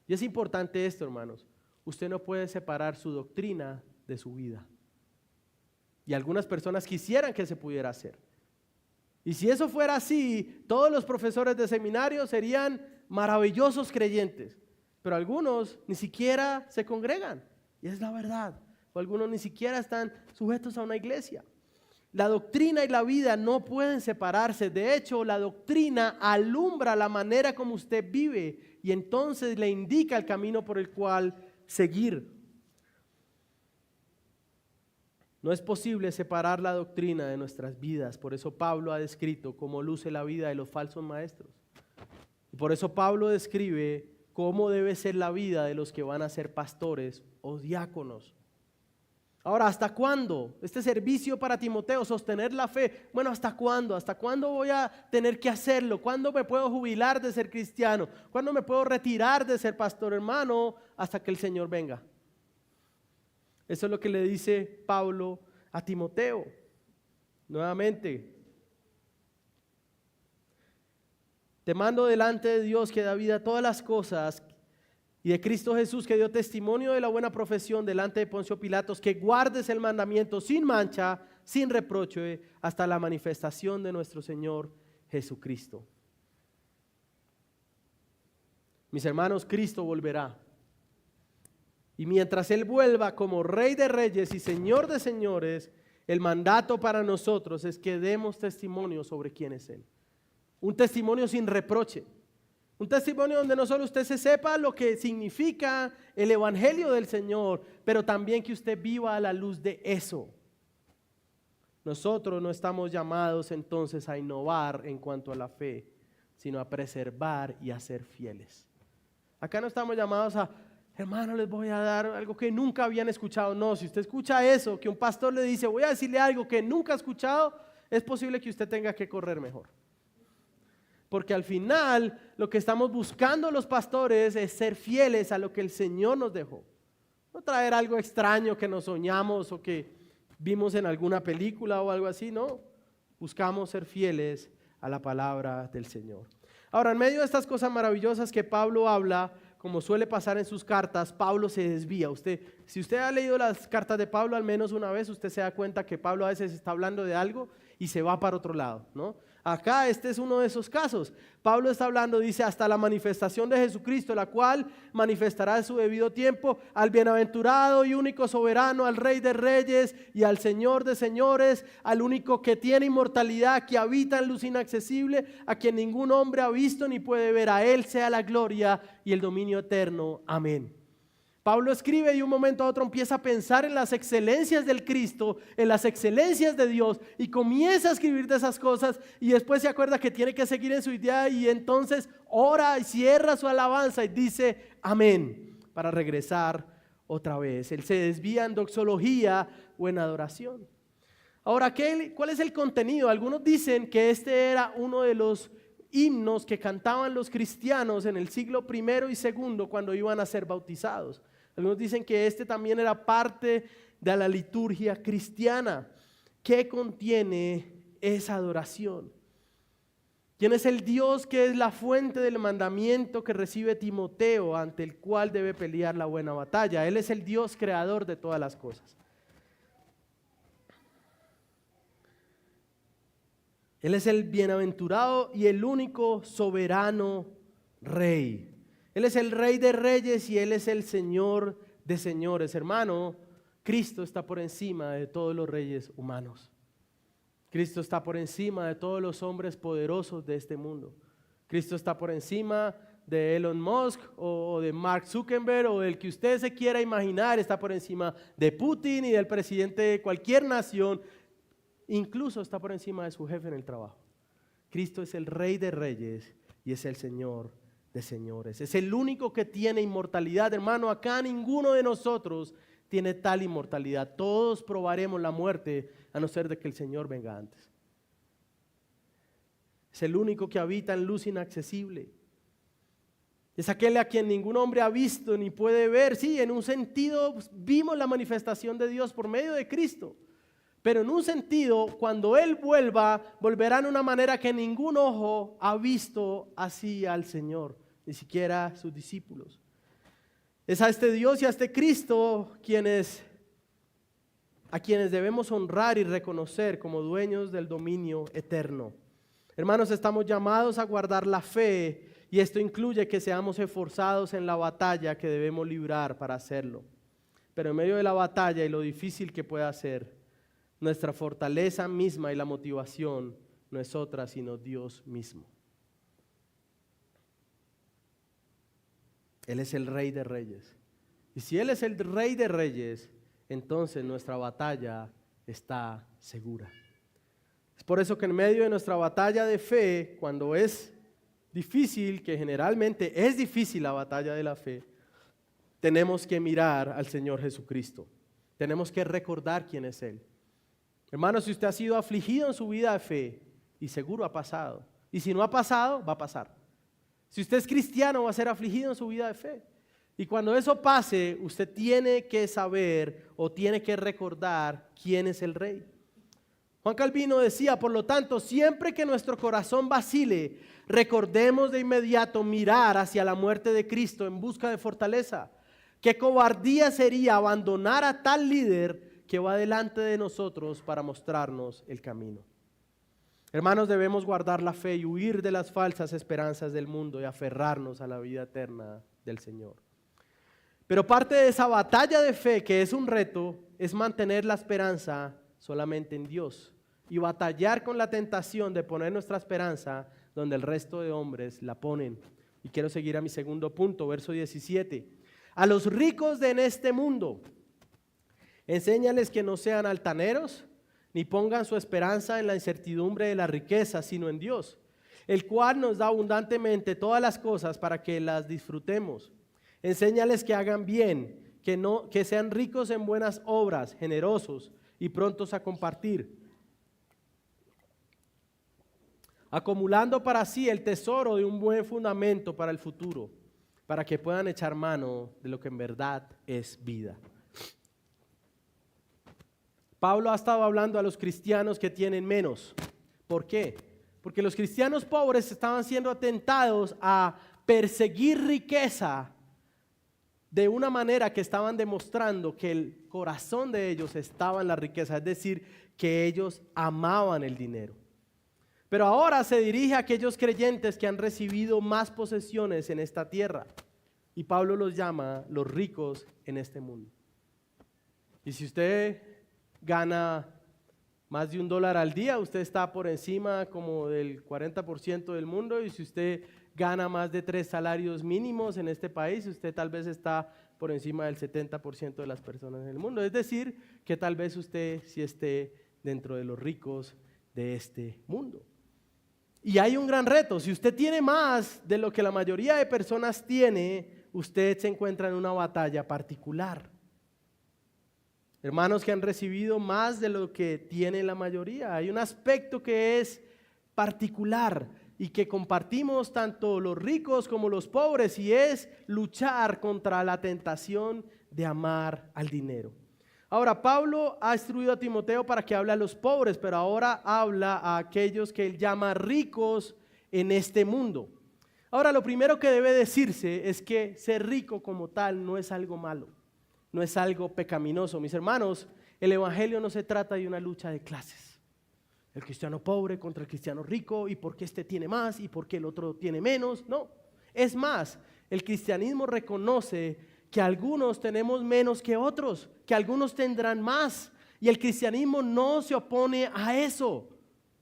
Y es importante esto, hermanos. Usted no puede separar su doctrina de su vida. Y algunas personas quisieran que se pudiera hacer. Y si eso fuera así, todos los profesores de seminario serían maravillosos creyentes. Pero algunos ni siquiera se congregan. Y es la verdad. O algunos ni siquiera están sujetos a una iglesia. La doctrina y la vida no pueden separarse. De hecho, la doctrina alumbra la manera como usted vive y entonces le indica el camino por el cual seguir. No es posible separar la doctrina de nuestras vidas. Por eso Pablo ha descrito cómo luce la vida de los falsos maestros. Y por eso Pablo describe cómo debe ser la vida de los que van a ser pastores o diáconos. Ahora, ¿hasta cuándo? Este servicio para Timoteo, sostener la fe. Bueno, ¿hasta cuándo? ¿Hasta cuándo voy a tener que hacerlo? ¿Cuándo me puedo jubilar de ser cristiano? ¿Cuándo me puedo retirar de ser pastor? Hermano, hasta que el Señor venga. Eso es lo que le dice Pablo a Timoteo. Nuevamente, te mando delante de Dios que da vida a todas las cosas y de Cristo Jesús que dio testimonio de la buena profesión delante de Poncio Pilatos, que guardes el mandamiento sin mancha, sin reproche, hasta la manifestación de nuestro Señor Jesucristo. Mis hermanos, Cristo volverá. Y mientras Él vuelva como Rey de Reyes y Señor de Señores, el mandato para nosotros es que demos testimonio sobre quién es Él. Un testimonio sin reproche. Un testimonio donde no solo usted se sepa lo que significa el evangelio del Señor, pero también que usted viva a la luz de eso. Nosotros no estamos llamados entonces a innovar en cuanto a la fe, sino a preservar y a ser fieles. Acá no estamos llamados a, hermano, les voy a dar algo que nunca habían escuchado. No, si usted escucha eso, que un pastor le dice, voy a decirle algo que nunca ha escuchado, es posible que usted tenga que correr mejor. Porque al final lo que estamos buscando los pastores es ser fieles a lo que el Señor nos dejó. No traer algo extraño que nos soñamos o que vimos en alguna película o algo así, no. Buscamos ser fieles a la palabra del Señor. Ahora, en medio de estas cosas maravillosas que Pablo habla, como suele pasar en sus cartas, Pablo se desvía. Si usted ha leído las cartas de Pablo al menos una vez, usted se da cuenta que Pablo a veces está hablando de algo y se va para otro lado, ¿no? Acá este es uno de esos casos. Pablo está hablando, dice, hasta la manifestación de Jesucristo, la cual manifestará en su debido tiempo al bienaventurado y único soberano, al Rey de Reyes y al Señor de Señores, al único que tiene inmortalidad, que habita en luz inaccesible, a quien ningún hombre ha visto ni puede ver. A Él sea la gloria y el dominio eterno. Amén. Pablo escribe y de un momento a otro empieza a pensar en las excelencias del Cristo, en las excelencias de Dios, y comienza a escribir de esas cosas y después se acuerda que tiene que seguir en su idea y entonces ora y cierra su alabanza y dice amén para regresar otra vez. Él se desvía en doxología o en adoración. Ahora, ¿cuál es el contenido? Algunos dicen que este era uno de los himnos que cantaban los cristianos en el siglo I y II cuando iban a ser bautizados. Algunos dicen que este también era parte de la liturgia cristiana. ¿Qué contiene esa adoración? ¿Quién es el Dios que es la fuente del mandamiento que recibe Timoteo, ante el cual debe pelear la buena batalla? Él es el Dios creador de todas las cosas. Él es el bienaventurado y el único soberano Rey. Él es el Rey de Reyes y Él es el Señor de Señores. Hermano, Cristo está por encima de todos los reyes humanos. Cristo está por encima de todos los hombres poderosos de este mundo. Cristo está por encima de Elon Musk o de Mark Zuckerberg o del que usted se quiera imaginar. Está por encima de Putin y del presidente de cualquier nación. Incluso está por encima de su jefe en el trabajo. Cristo es el Rey de Reyes y es el Señor de Señores. Es el único que tiene inmortalidad. Hermano, acá ninguno de nosotros tiene tal inmortalidad. Todos probaremos la muerte a no ser de que el Señor venga antes. Es el único que habita en luz inaccesible. Es aquel a quien ningún hombre ha visto ni puede ver. Sí, en un sentido vimos la manifestación de Dios por medio de Cristo. Pero en un sentido, cuando Él volverá en una manera que ningún ojo ha visto así al Señor, ni siquiera sus discípulos. Es a este Dios y a este Cristo a quienes debemos honrar y reconocer como dueños del dominio eterno. Hermanos, estamos llamados a guardar la fe y esto incluye que seamos esforzados en la batalla que debemos librar para hacerlo. Pero en medio de la batalla y lo difícil que pueda ser, nuestra fortaleza misma y la motivación no es otra sino Dios mismo. Él es el Rey de Reyes. Y si Él es el Rey de Reyes, entonces nuestra batalla está segura. Es por eso que en medio de nuestra batalla de fe, cuando es difícil, que generalmente es difícil la batalla de la fe, tenemos que mirar al Señor Jesucristo. Tenemos que recordar quién es Él. Hermano, si usted ha sido afligido en su vida de fe, y seguro ha pasado, y si no ha pasado, va a pasar. Si usted es cristiano, va a ser afligido en su vida de fe. Y cuando eso pase, usted tiene que saber o tiene que recordar quién es el Rey. Juan Calvino decía, por lo tanto, siempre que nuestro corazón vacile, recordemos de inmediato mirar hacia la muerte de Cristo en busca de fortaleza. Qué cobardía sería abandonar a tal líder que va delante de nosotros para mostrarnos el camino. Hermanos, debemos guardar la fe y huir de las falsas esperanzas del mundo y aferrarnos a la vida eterna del Señor. Pero parte de esa batalla de fe, que es un reto, es mantener la esperanza solamente en Dios y batallar con la tentación de poner nuestra esperanza donde el resto de hombres la ponen. Y quiero seguir a mi segundo punto, verso 17. A los ricos de en este mundo, enséñales que no sean altaneros, ni pongan su esperanza en la incertidumbre de la riqueza, sino en Dios, el cual nos da abundantemente todas las cosas para que las disfrutemos. Enséñales que hagan bien, que sean ricos en buenas obras, generosos y prontos a compartir, acumulando para sí el tesoro de un buen fundamento para el futuro, para que puedan echar mano de lo que en verdad es vida. Pablo ha estado hablando a los cristianos que tienen menos. ¿Por qué? Porque los cristianos pobres estaban siendo atentados a perseguir riqueza de una manera que estaban demostrando que el corazón de ellos estaba en la riqueza, es decir, que ellos amaban el dinero. Pero ahora se dirige a aquellos creyentes que han recibido más posesiones en esta tierra. Y Pablo los llama los ricos en este mundo. Y si usted gana más de $1 al día, usted está por encima como del 40% del mundo. Y si usted gana más de 3 salarios mínimos en este país, usted tal vez está por encima del 70% de las personas en el mundo. Es decir, que tal vez usted sí esté dentro de los ricos de este mundo. Y hay un gran reto. Si usted tiene más de lo que la mayoría de personas tiene, usted se encuentra en una batalla particular. Hermanos que han recibido más de lo que tiene la mayoría. Hay un aspecto que es particular y que compartimos tanto los ricos como los pobres, y es luchar contra la tentación de amar al dinero. Ahora, Pablo ha instruido a Timoteo para que hable a los pobres, pero ahora habla a aquellos que él llama ricos en este mundo. Ahora, lo primero que debe decirse es que ser rico como tal no es algo malo, no es algo pecaminoso. Mis hermanos, el evangelio no se trata de una lucha de clases. El cristiano pobre contra el cristiano rico, y por qué este tiene más y por qué el otro tiene menos. No, es más, el cristianismo reconoce que algunos tenemos menos que otros, que algunos tendrán más, y el cristianismo no se opone a eso.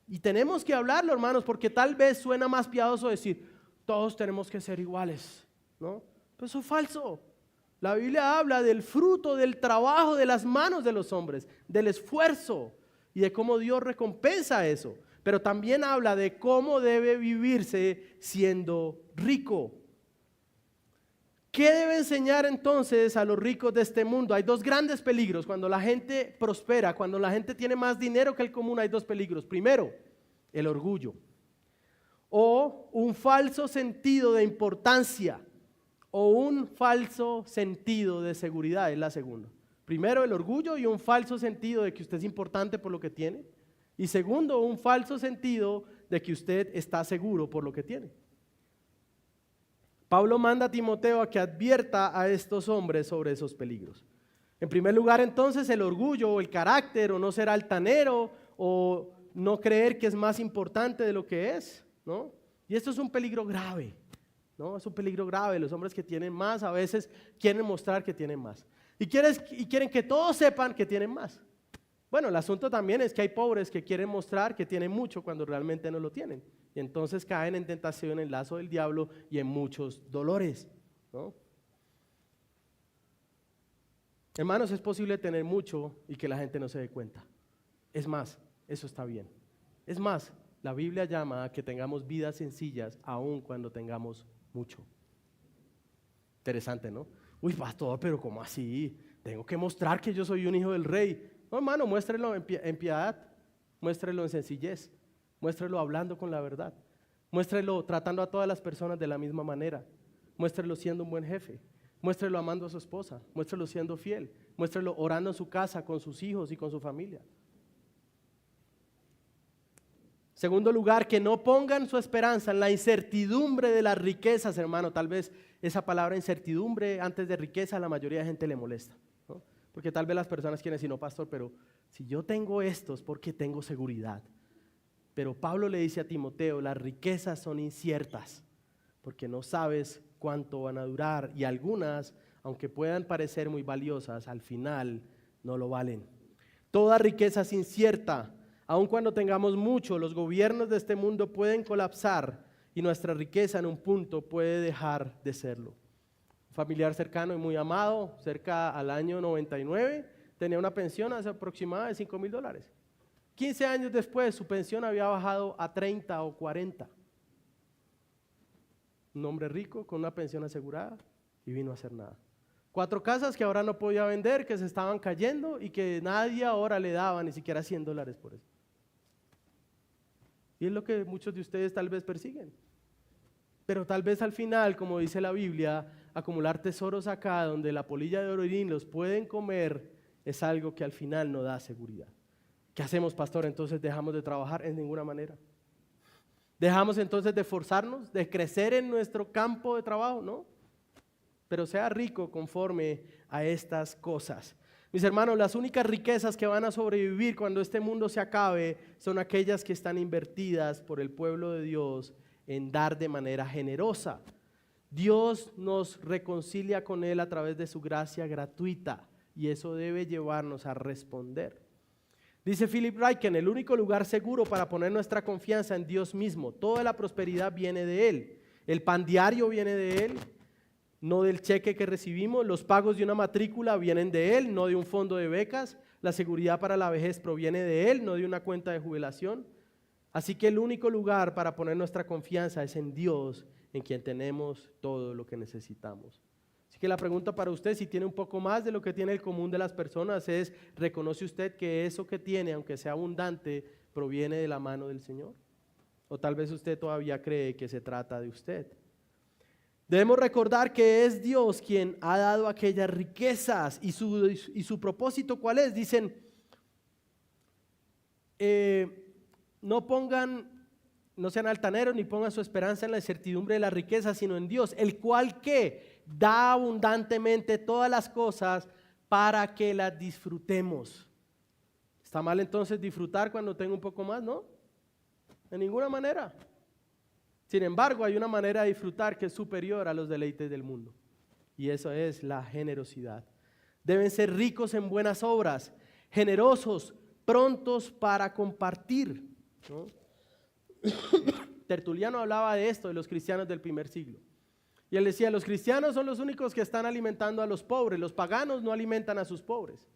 Y tenemos que hablarlo, hermanos, porque tal vez suena más piadoso decir, todos tenemos que ser iguales, ¿no? Pero eso es falso. La Biblia habla del fruto del trabajo de las manos de los hombres, del esfuerzo y de cómo Dios recompensa eso. Pero también habla de cómo debe vivirse siendo rico. ¿Qué debe enseñar entonces a los ricos de este mundo? Hay dos grandes peligros. Cuando la gente prospera, cuando la gente tiene más dinero que el común, hay dos peligros. Primero, el orgullo o un falso sentido de importancia o un falso sentido de seguridad, es la segunda. Primero, el orgullo y un falso sentido de que usted es importante por lo que tiene. Y segundo, un falso sentido de que usted está seguro por lo que tiene. Pablo manda a Timoteo a que advierta a estos hombres sobre esos peligros. En primer lugar, entonces, el orgullo o el carácter, o no ser altanero, o no creer que es más importante de lo que es, ¿no? Y esto es un peligro grave, ¿no? Es un peligro grave. Los hombres que tienen más a veces quieren mostrar que tienen más. Y quieren que todos sepan que tienen más. Bueno, el asunto también es que hay pobres que quieren mostrar que tienen mucho cuando realmente no lo tienen. Y entonces caen en tentación, en el lazo del diablo y en muchos dolores, ¿no? Hermanos, es posible tener mucho y que la gente no se dé cuenta. Es más, eso está bien. Es más, la Biblia llama a que tengamos vidas sencillas aun cuando tengamos mucho. Interesante, ¿no? Uy, pastor, pero ¿cómo así? Tengo que mostrar que yo soy un hijo del rey. No, hermano, muéstrelo en piedad, muéstrelo en sencillez, muéstrelo hablando con la verdad, muéstrelo tratando a todas las personas de la misma manera, muéstrelo siendo un buen jefe, muéstrelo amando a su esposa, muéstrelo siendo fiel, muéstrelo orando en su casa con sus hijos y con su familia. Segundo lugar, que no pongan su esperanza en la incertidumbre de las riquezas, hermano. Tal vez esa palabra incertidumbre antes de riqueza a la mayoría de gente le molesta, ¿no? Porque tal vez las personas quieren decir, no, pastor, pero si yo tengo esto es porque tengo seguridad. Pero Pablo le dice a Timoteo, las riquezas son inciertas, porque no sabes cuánto van a durar, y algunas, aunque puedan parecer muy valiosas, al final no lo valen. Toda riqueza es incierta. Aun cuando tengamos mucho, los gobiernos de este mundo pueden colapsar y nuestra riqueza en un punto puede dejar de serlo. Un familiar cercano y muy amado, cerca al año 99, tenía una pensión aproximada de $5,000. 15 años después, su pensión había bajado a 30 o 40. Un hombre rico con una pensión asegurada y vino a hacer nada. 4 casas que ahora no podía vender, que se estaban cayendo y que nadie ahora le daba ni siquiera $100 por eso. Y es lo que muchos de ustedes tal vez persiguen. Pero tal vez al final, como dice la Biblia, acumular tesoros acá donde la polilla de orín los pueden comer es algo que al final no da seguridad. ¿Qué hacemos, pastor? Entonces dejamos de trabajar en ninguna manera. ¿Dejamos entonces de esforzarnos, de crecer en nuestro campo de trabajo? No. Pero sea rico conforme a estas cosas. Mis hermanos, las únicas riquezas que van a sobrevivir cuando este mundo se acabe son aquellas que están invertidas por el pueblo de Dios en dar de manera generosa. Dios nos reconcilia con Él a través de su gracia gratuita y eso debe llevarnos a responder. Dice Philip Ryken, el único lugar seguro para poner nuestra confianza en Dios mismo. Toda la prosperidad viene de Él. El pan diario viene de Él, no del cheque que recibimos. Los pagos de una matrícula vienen de Él, no de un fondo de becas. La seguridad para la vejez proviene de Él, no de una cuenta de jubilación. Así que el único lugar para poner nuestra confianza es en Dios, en quien tenemos todo lo que necesitamos. Así que la pregunta para usted, si tiene un poco más de lo que tiene el común de las personas, es: ¿reconoce usted que eso que tiene, aunque sea abundante, proviene de la mano del Señor? O tal vez usted todavía cree que se trata de usted. Debemos recordar que es Dios quien ha dado aquellas riquezas y su propósito, ¿cuál es? Dicen, no sean altaneros ni pongan su esperanza en la incertidumbre de la riqueza, sino en Dios, el cual que da abundantemente todas las cosas para que las disfrutemos. ¿Está mal entonces disfrutar cuando tengo un poco más? No, de ninguna manera. Sin embargo, hay una manera de disfrutar que es superior a los deleites del mundo, y eso es la generosidad. Deben ser ricos en buenas obras, generosos, prontos para compartir, ¿no? Tertuliano hablaba de esto, de los cristianos del primer siglo. Y él decía, los cristianos son los únicos que están alimentando a los pobres, los paganos no alimentan a sus pobres.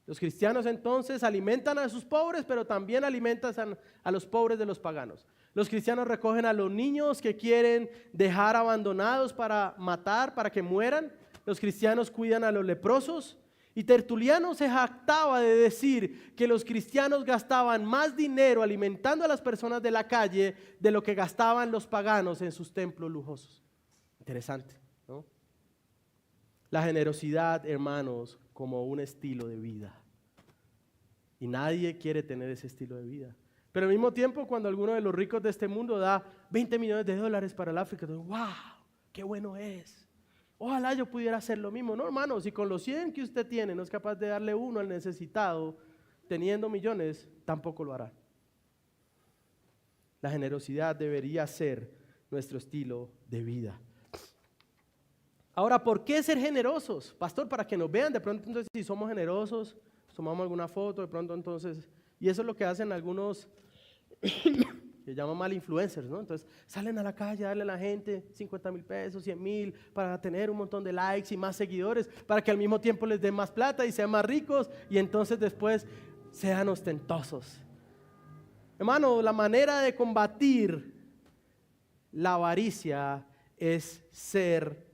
Los cristianos entonces alimentan a sus pobres, pero también alimentan a los pobres de los paganos. Los cristianos recogen a los niños que quieren dejar abandonados para matar, para que mueran. Los cristianos cuidan a los leprosos. Y Tertuliano se jactaba de decir que los cristianos gastaban más dinero alimentando a las personas de la calle de lo que gastaban los paganos en sus templos lujosos. Interesante, ¿no? La generosidad, hermanos, como un estilo de vida. Y nadie quiere tener ese estilo de vida. Pero al mismo tiempo, cuando alguno de los ricos de este mundo da $20 millones para el África, entonces, ¡wow! ¡Qué bueno es! Ojalá yo pudiera hacer lo mismo. No, hermano, si con los 100 que usted tiene no es capaz de darle uno al necesitado, teniendo millones, tampoco lo hará. La generosidad debería ser nuestro estilo de vida. Ahora, ¿por qué ser generosos? Pastor, para que nos vean, de pronto entonces si somos generosos, tomamos alguna foto, de pronto entonces, y eso es lo que hacen algunos que llaman mal influencers, ¿no? Entonces salen a la calle a darle a la gente 50,000 pesos, 100,000 para tener un montón de likes y más seguidores, para que al mismo tiempo les den más plata y sean más ricos y entonces después sean ostentosos. Hermano, la manera de combatir la avaricia es ser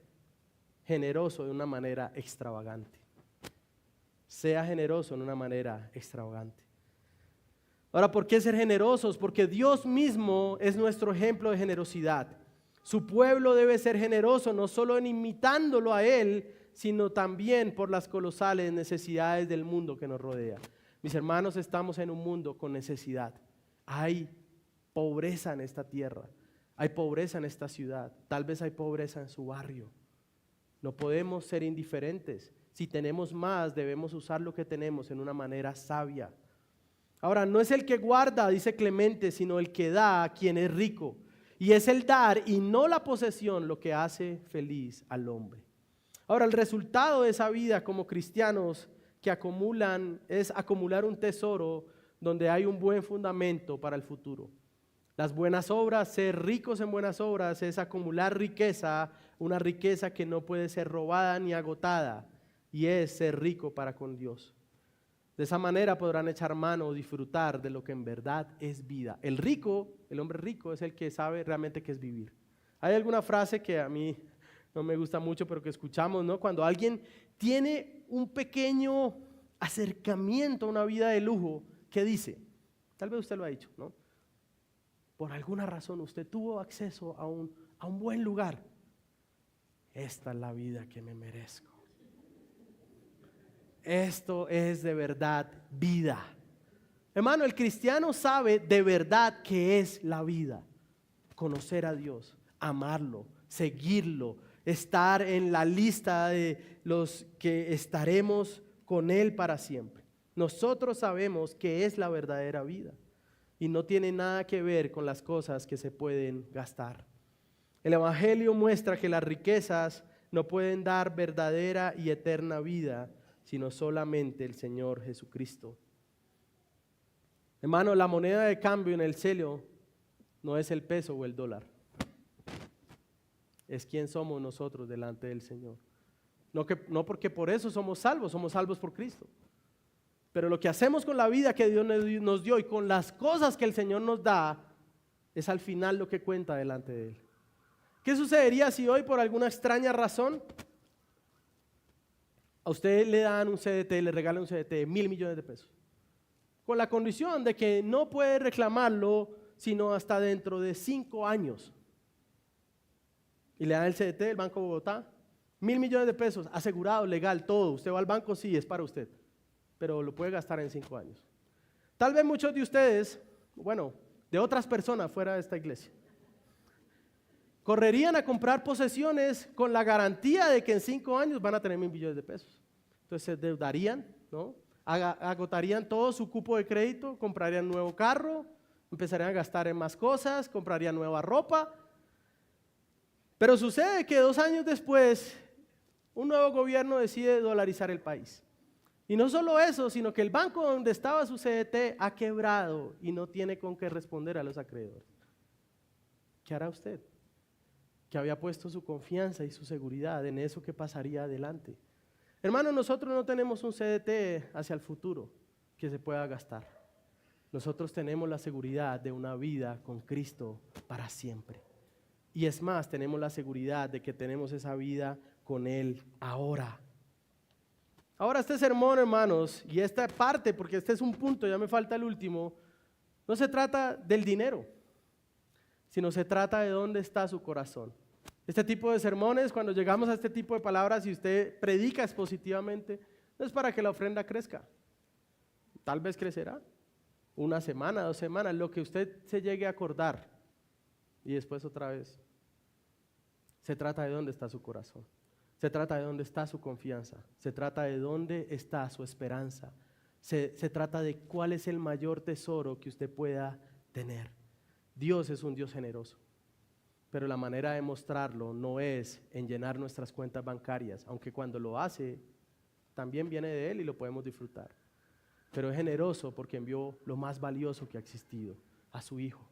generoso de una manera extravagante. Sea generoso en una manera extravagante. Ahora, ¿por qué ser generosos? Porque Dios mismo es nuestro ejemplo de generosidad. Su pueblo debe ser generoso, no solo en imitándolo a Él, sino también por las colosales necesidades del mundo que nos rodea. Mis hermanos, estamos en un mundo con necesidad. Hay pobreza en esta tierra, hay pobreza en esta ciudad, tal vez hay pobreza en su barrio. No podemos ser indiferentes. Si tenemos más, debemos usar lo que tenemos en una manera sabia. Ahora, no es el que guarda, dice Clemente, sino el que da a quien es rico. Y es el dar y no la posesión lo que hace feliz al hombre. Ahora, el resultado de esa vida como cristianos que acumulan es acumular un tesoro donde hay un buen fundamento para el futuro. Las buenas obras, ser ricos en buenas obras, es acumular riqueza, una riqueza que no puede ser robada ni agotada, y es ser rico para con Dios. De esa manera podrán echar mano o disfrutar de lo que en verdad es vida. El rico, el hombre rico, es el que sabe realmente qué es vivir. Hay alguna frase que a mí no me gusta mucho, pero que escuchamos, ¿no? Cuando alguien tiene un pequeño acercamiento a una vida de lujo, ¿qué dice? Tal vez usted lo ha dicho, ¿no? Por alguna razón usted tuvo acceso a un buen lugar. Esta es la vida que me merezco. Esto es de verdad vida. Hermano, el cristiano sabe de verdad qué es la vida. Conocer a Dios, amarlo, seguirlo, estar en la lista de los que estaremos con Él para siempre. Nosotros sabemos qué es la verdadera vida y no tiene nada que ver con las cosas que se pueden gastar. El Evangelio muestra que las riquezas no pueden dar verdadera y eterna vida, sino solamente el Señor Jesucristo. Hermano, la moneda de cambio en el cielo no es el peso o el dólar. Es quién somos nosotros delante del Señor. No porque por eso somos salvos por Cristo. Pero lo que hacemos con la vida que Dios nos dio y con las cosas que el Señor nos da, es al final lo que cuenta delante de Él. ¿Qué sucedería si hoy por alguna extraña razón a usted le dan un CDT, le regalan un CDT de $1,000 millones? Con la condición de que no puede reclamarlo sino hasta dentro de 5 años. Y le dan el CDT del Banco de Bogotá, $1,000 millones, asegurado, legal, todo. Usted va al banco, sí, es para usted, pero lo puede gastar en 5 años. Tal vez muchos de ustedes, bueno, de otras personas fuera de esta iglesia, correrían a comprar posesiones con la garantía de que en 5 años van a tener $1,000 millones. Entonces se endeudarían, ¿no? Agotarían todo su cupo de crédito, comprarían un nuevo carro, empezarían a gastar en más cosas, comprarían nueva ropa. Pero sucede que 2 años después, un nuevo gobierno decide dolarizar el país. Y no solo eso, sino que el banco donde estaba su CDT ha quebrado y no tiene con qué responder a los acreedores. ¿Qué hará usted? Que había puesto su confianza y su seguridad en eso que pasaría adelante. Hermano, nosotros no tenemos un CDT hacia el futuro que se pueda gastar. Nosotros tenemos la seguridad de una vida con Cristo para siempre. Y es más, tenemos la seguridad de que tenemos esa vida con Él ahora. Ahora este sermón, hermanos, y esta parte, porque este es un punto, ya me falta el último, no se trata del dinero, sino se trata de dónde está su corazón. Este tipo de sermones, cuando llegamos a este tipo de palabras y usted predica expositivamente, no es para que la ofrenda crezca. Tal vez crecerá 1 semana, 2 semanas, lo que usted se llegue a acordar. Y después otra vez. Se trata de dónde está su corazón. Se trata de dónde está su confianza. Se trata de dónde está su esperanza. Se trata de cuál es el mayor tesoro que usted pueda tener. Dios es un Dios generoso. Pero la manera de mostrarlo no es en llenar nuestras cuentas bancarias, aunque cuando lo hace, también viene de Él y lo podemos disfrutar. Pero es generoso porque envió lo más valioso que ha existido, a su Hijo,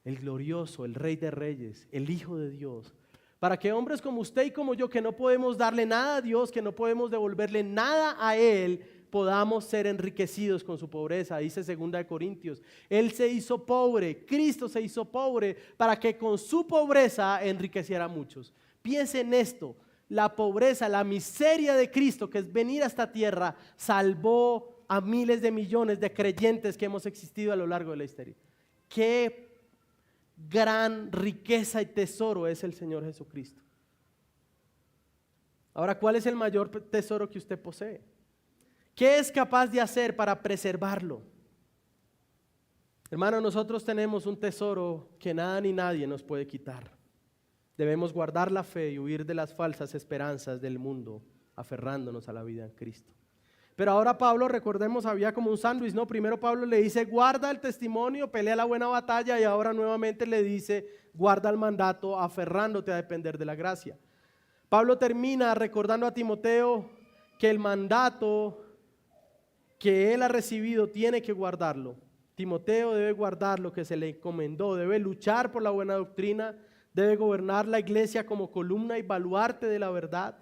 el glorioso, el Rey de Reyes, el Hijo de Dios, para que hombres como usted y como yo, que no podemos darle nada a Dios, que no podemos devolverle nada a Él, podamos ser enriquecidos con su pobreza. Dice 2 Corintios, Él se hizo pobre, Cristo se hizo pobre, para que con su pobreza enriqueciera a muchos. Piense en esto, la pobreza, la miseria de Cristo, que es venir a esta tierra, salvó a miles de millones de creyentes que hemos existido a lo largo de la historia. Qué gran riqueza y tesoro es el Señor Jesucristo. Ahora, ¿cuál es el mayor tesoro que usted posee? ¿Qué es capaz de hacer para preservarlo? Hermano, nosotros tenemos un tesoro que nada ni nadie nos puede quitar. Debemos guardar la fe y huir de las falsas esperanzas del mundo, aferrándonos a la vida en Cristo. Pero ahora Pablo, recordemos, había como un sándwich, ¿no? Primero Pablo le dice, guarda el testimonio, pelea la buena batalla, y ahora nuevamente le dice, guarda el mandato, aferrándote a depender de la gracia. Pablo termina recordando a Timoteo que el mandato que él ha recibido tiene que guardarlo. Timoteo debe guardar lo que se le encomendó, debe luchar por la buena doctrina, debe gobernar la iglesia como columna y baluarte de la verdad,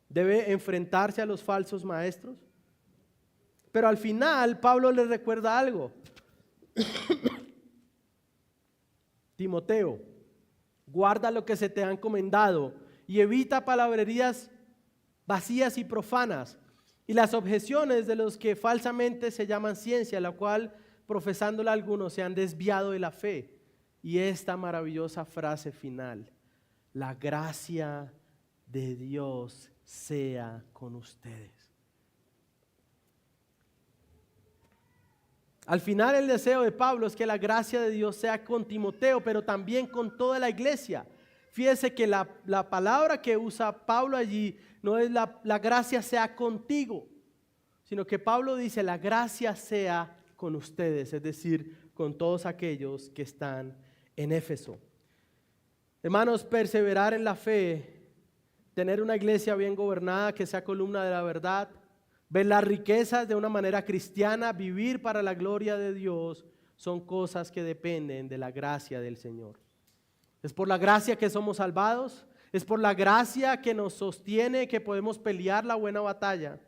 debe enfrentarse a los falsos maestros. Pero al final Pablo le recuerda algo. Timoteo, guarda lo que se te ha encomendado y evita palabrerías vacías y profanas y las objeciones de los que falsamente se llaman ciencia, la cual profesándola algunos se han desviado de la fe. Y esta maravillosa frase final: la gracia de Dios sea con ustedes. Al final el deseo de Pablo es que la gracia de Dios sea con Timoteo, pero también con toda la iglesia. Fíjese que la palabra que usa Pablo allí no es la gracia sea contigo, sino que Pablo dice la gracia sea con ustedes, es decir, con todos aquellos que están en Éfeso. Hermanos, perseverar en la fe, tener una iglesia bien gobernada que sea columna de la verdad, ver las riquezas de una manera cristiana, vivir para la gloria de Dios, son cosas que dependen de la gracia del Señor. Es por la gracia que somos salvados, es por la gracia que nos sostiene, que podemos pelear la buena batalla.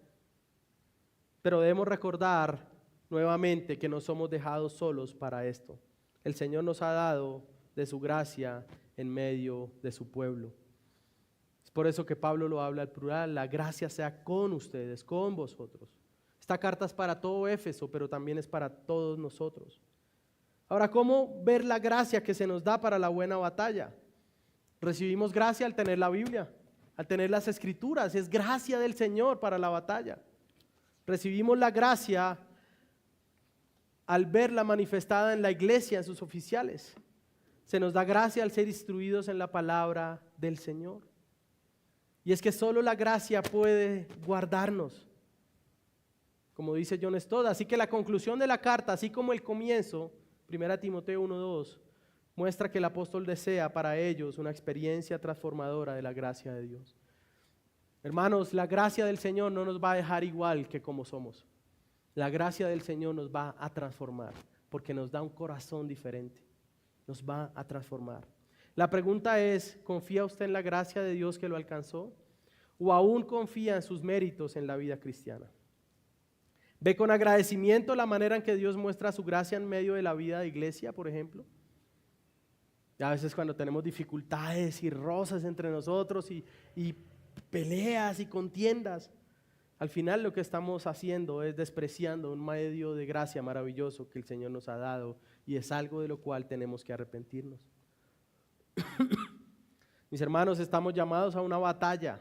Pero debemos recordar nuevamente que no somos dejados solos para esto. El Señor nos ha dado de su gracia en medio de su pueblo. Es por eso que Pablo lo habla al plural: la gracia sea con ustedes, con vosotros. Esta carta es para todo Éfeso, pero también es para todos nosotros. Ahora, ¿cómo ver la gracia que se nos da para la buena batalla? Recibimos gracia al tener la Biblia, al tener las Escrituras. Es gracia del Señor para la batalla. Recibimos la gracia al verla manifestada en la iglesia, en sus oficiales. Se nos da gracia al ser instruidos en la palabra del Señor. Y es que solo la gracia puede guardarnos, como dice John Stott. Así que la conclusión de la carta, así como el comienzo, 1 Timoteo 1:2, muestra que el apóstol desea para ellos una experiencia transformadora de la gracia de Dios. Hermanos, la gracia del Señor no nos va a dejar igual que como somos. La gracia del Señor nos va a transformar, porque nos da un corazón diferente. Nos va a transformar. La pregunta es: ¿confía usted en la gracia de Dios que lo alcanzó? ¿O aún confía en sus méritos en la vida cristiana? ¿Ve con agradecimiento la manera en que Dios muestra su gracia en medio de la vida de iglesia, por ejemplo? Y a veces cuando tenemos dificultades y rozas entre nosotros y peleas y contiendas, al final lo que estamos haciendo es despreciando un medio de gracia maravilloso que el Señor nos ha dado, y es algo de lo cual tenemos que arrepentirnos. Mis hermanos, estamos llamados a una batalla.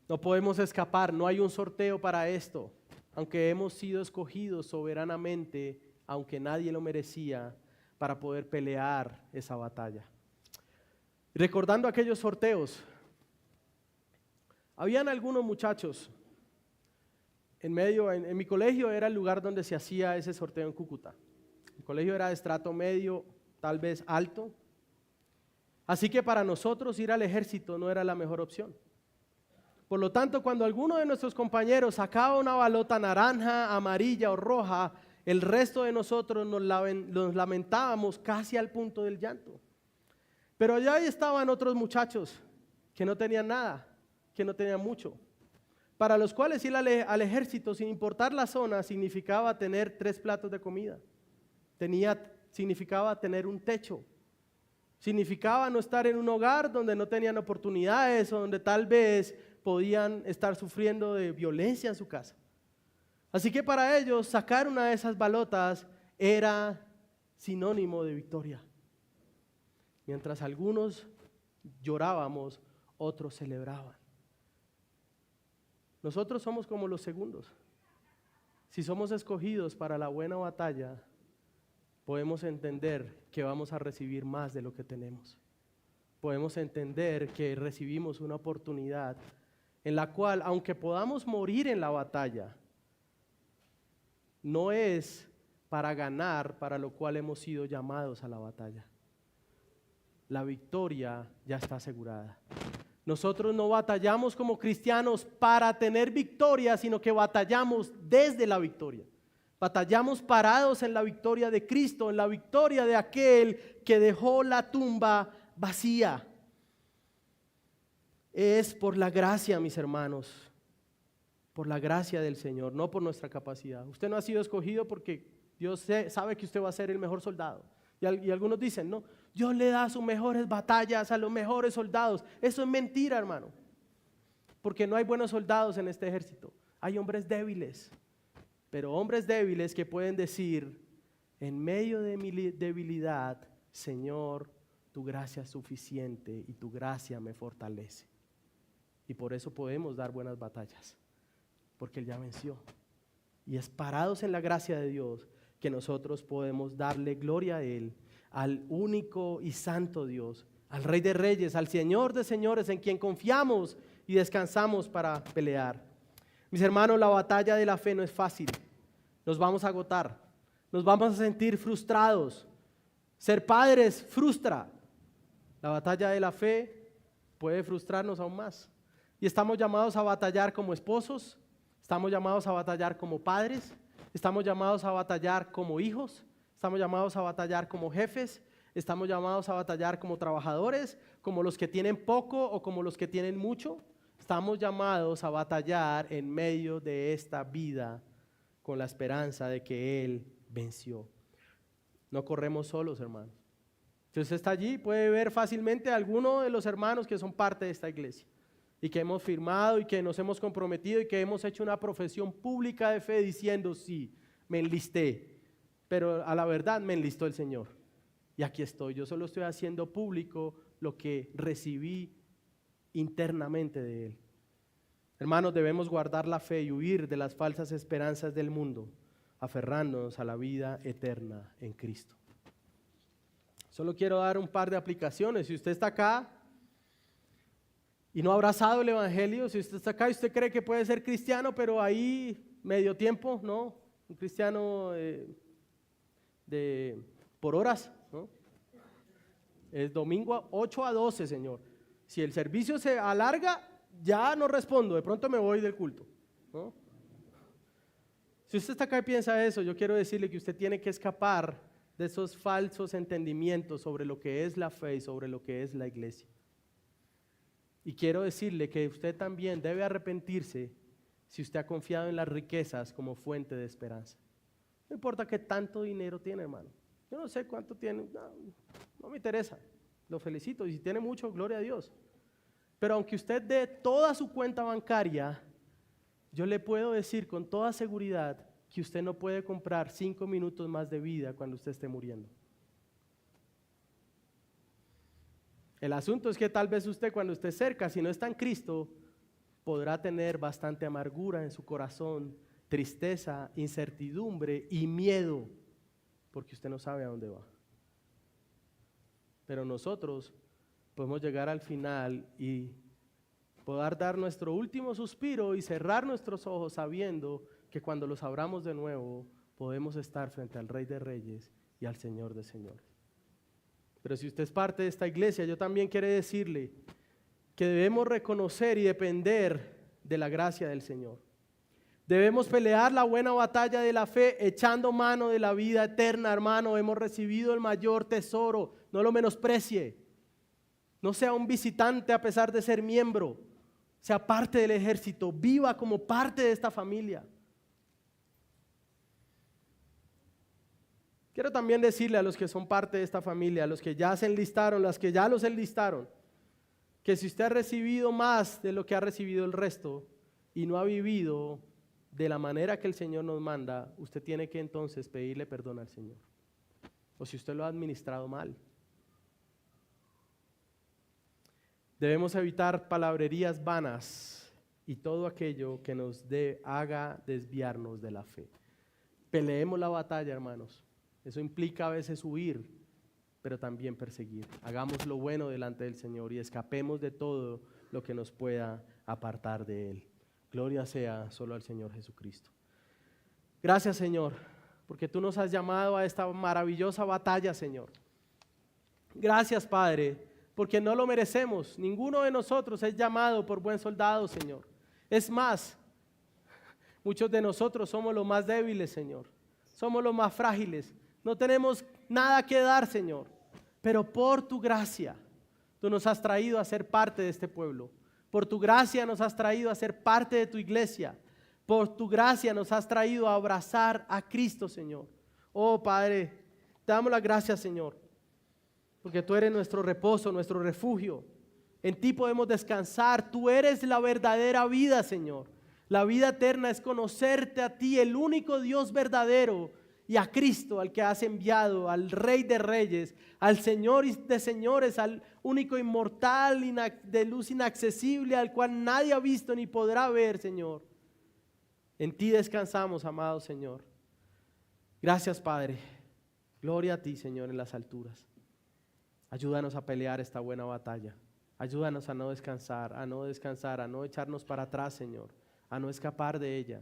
No podemos escapar, no hay un sorteo para esto. Aunque hemos sido escogidos soberanamente, aunque nadie lo merecía, para poder pelear esa batalla. Recordando aquellos sorteos, habían algunos muchachos en mi colegio era el lugar donde se hacía ese sorteo en Cúcuta. El colegio era de estrato medio, tal vez alto. Así que para nosotros ir al ejército no era la mejor opción. Por lo tanto, cuando alguno de nuestros compañeros sacaba una balota naranja, amarilla o roja, el resto de nosotros nos lamentábamos casi al punto del llanto. Pero allá estaban otros muchachos que no tenían nada, que no tenían mucho, para los cuales ir al ejército, sin importar la zona, significaba tener 3 platos de comida, significaba tener un techo, significaba no estar en un hogar donde no tenían oportunidades o donde tal vez podían estar sufriendo de violencia en su casa. Así que para ellos sacar una de esas balotas era sinónimo de victoria. Mientras algunos llorábamos, otros celebraban. Nosotros somos como los segundos. Si somos escogidos para la buena batalla, podemos entender que vamos a recibir más de lo que tenemos. Podemos entender que recibimos una oportunidad en la cual, aunque podamos morir en la batalla, no es para ganar, para lo cual hemos sido llamados a la batalla. La victoria ya está asegurada. Nosotros no batallamos como cristianos para tener victoria, sino que batallamos desde la victoria. Batallamos parados en la victoria de Cristo, en la victoria de aquel que dejó la tumba vacía. Es por la gracia, mis hermanos, por la gracia del Señor, no por nuestra capacidad. Usted no ha sido escogido porque Dios sabe que usted va a ser el mejor soldado. Y algunos dicen, no, Dios le da sus mejores batallas a los mejores soldados. Eso es mentira, hermano. Porque no hay buenos soldados en este ejército. Hay hombres débiles. Pero hombres débiles que pueden decir, en medio de mi debilidad, Señor, tu gracia es suficiente y tu gracia me fortalece. Y por eso podemos dar buenas batallas. Porque Él ya venció. Y es parados en la gracia de Dios que nosotros podemos darle gloria a Él, al único y santo Dios, al Rey de Reyes, al Señor de Señores, en quien confiamos y descansamos para pelear. Mis hermanos, la batalla de la fe no es fácil. Nos vamos a agotar, nos vamos a sentir frustrados. Ser padres frustra. La batalla de la fe puede frustrarnos aún más. Y estamos llamados a batallar como esposos, estamos llamados a batallar como padres, estamos llamados a batallar como hijos, estamos llamados a batallar como jefes, estamos llamados a batallar como trabajadores, como los que tienen poco o como los que tienen mucho. Estamos llamados a batallar en medio de esta vida con la esperanza de que Él venció. No corremos solos, hermanos. Si usted está allí, puede ver fácilmente a alguno de los hermanos que son parte de esta iglesia y que hemos firmado y que nos hemos comprometido y que hemos hecho una profesión pública de fe diciendo, sí, me enlisté, pero a la verdad me enlistó el Señor. Y aquí estoy, yo solo estoy haciendo público lo que recibí internamente de Él. Hermanos, debemos guardar la fe y huir de las falsas esperanzas del mundo, aferrándonos a la vida eterna en Cristo. Solo quiero dar un par de aplicaciones. Si usted está acá y no ha abrazado el Evangelio, si usted está acá y usted cree que puede ser cristiano, pero ahí medio tiempo, ¿no? Un cristiano por horas, ¿no? Es domingo 8 a 12, Señor. Si el servicio se alarga, ya no respondo, de pronto me voy del culto, ¿no? Si usted está acá y piensa eso, yo quiero decirle que usted tiene que escapar de esos falsos entendimientos sobre lo que es la fe y sobre lo que es la iglesia. Y quiero decirle que usted también debe arrepentirse si usted ha confiado en las riquezas como fuente de esperanza. No importa qué tanto dinero tiene, hermano. Yo no sé cuánto tiene, no me interesa. Lo felicito, y si tiene mucho, gloria a Dios. Pero aunque usted dé toda su cuenta bancaria, yo le puedo decir con toda seguridad que usted no puede comprar 5 minutos más de vida cuando usted esté muriendo. El asunto es que tal vez usted cuando esté cerca, si no está en Cristo, podrá tener bastante amargura en su corazón, tristeza, incertidumbre y miedo, porque usted no sabe a dónde va. Pero nosotros podemos llegar al final y poder dar nuestro último suspiro y cerrar nuestros ojos sabiendo que cuando los abramos de nuevo podemos estar frente al Rey de Reyes y al Señor de Señores. Pero si usted es parte de esta iglesia, yo también quiero decirle que debemos reconocer y depender de la gracia del Señor. Debemos pelear la buena batalla de la fe echando mano de la vida eterna, hermano. Hemos recibido el mayor tesoro, no lo menosprecie. No sea un visitante a pesar de ser miembro, sea parte del ejército, viva como parte de esta familia. Quiero también decirle a los que son parte de esta familia, a los que ya se enlistaron, las que ya los enlistaron, que si usted ha recibido más de lo que ha recibido el resto y no ha vivido de la manera que el Señor nos manda, usted tiene que entonces pedirle perdón al Señor. O si usted lo ha administrado mal. Debemos evitar palabrerías vanas y todo aquello que nos haga desviarnos de la fe. Peleemos la batalla, hermanos. Eso implica a veces huir, pero también perseguir. Hagamos lo bueno delante del Señor y escapemos de todo lo que nos pueda apartar de Él. Gloria sea solo al Señor Jesucristo. Gracias, Señor, porque tú nos has llamado a esta maravillosa batalla, Señor. Gracias, Padre, porque no lo merecemos. Ninguno de nosotros es llamado por buen soldado, Señor. Es más, muchos de nosotros somos los más débiles, Señor. somos los más frágiles, no tenemos nada que dar, Señor, pero por tu gracia, tú nos has traído a ser parte de este pueblo. Por tu gracia nos has traído a ser parte de tu iglesia. Por tu gracia nos has traído a abrazar a Cristo, Señor. Oh, Padre, te damos las gracias, Señor, porque tú eres nuestro reposo, nuestro refugio. En ti podemos descansar. Tú eres la verdadera vida, Señor. La vida eterna es conocerte a ti, el único Dios verdadero, y a Cristo, al que has enviado, al Rey de Reyes, al Señor de Señores, al único inmortal, de luz inaccesible, al cual nadie ha visto ni podrá ver, Señor. En ti descansamos, amado Señor. Gracias, Padre. Gloria a ti, Señor, en las alturas. Ayúdanos a pelear esta buena batalla. Ayúdanos a no descansar, a no echarnos para atrás, Señor, a no escapar de ella,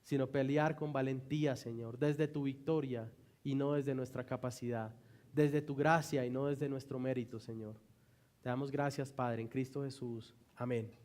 sino pelear con valentía, Señor, desde tu victoria y no desde nuestra capacidad, desde tu gracia y no desde nuestro mérito, Señor. Te damos gracias, Padre, en Cristo Jesús. Amén.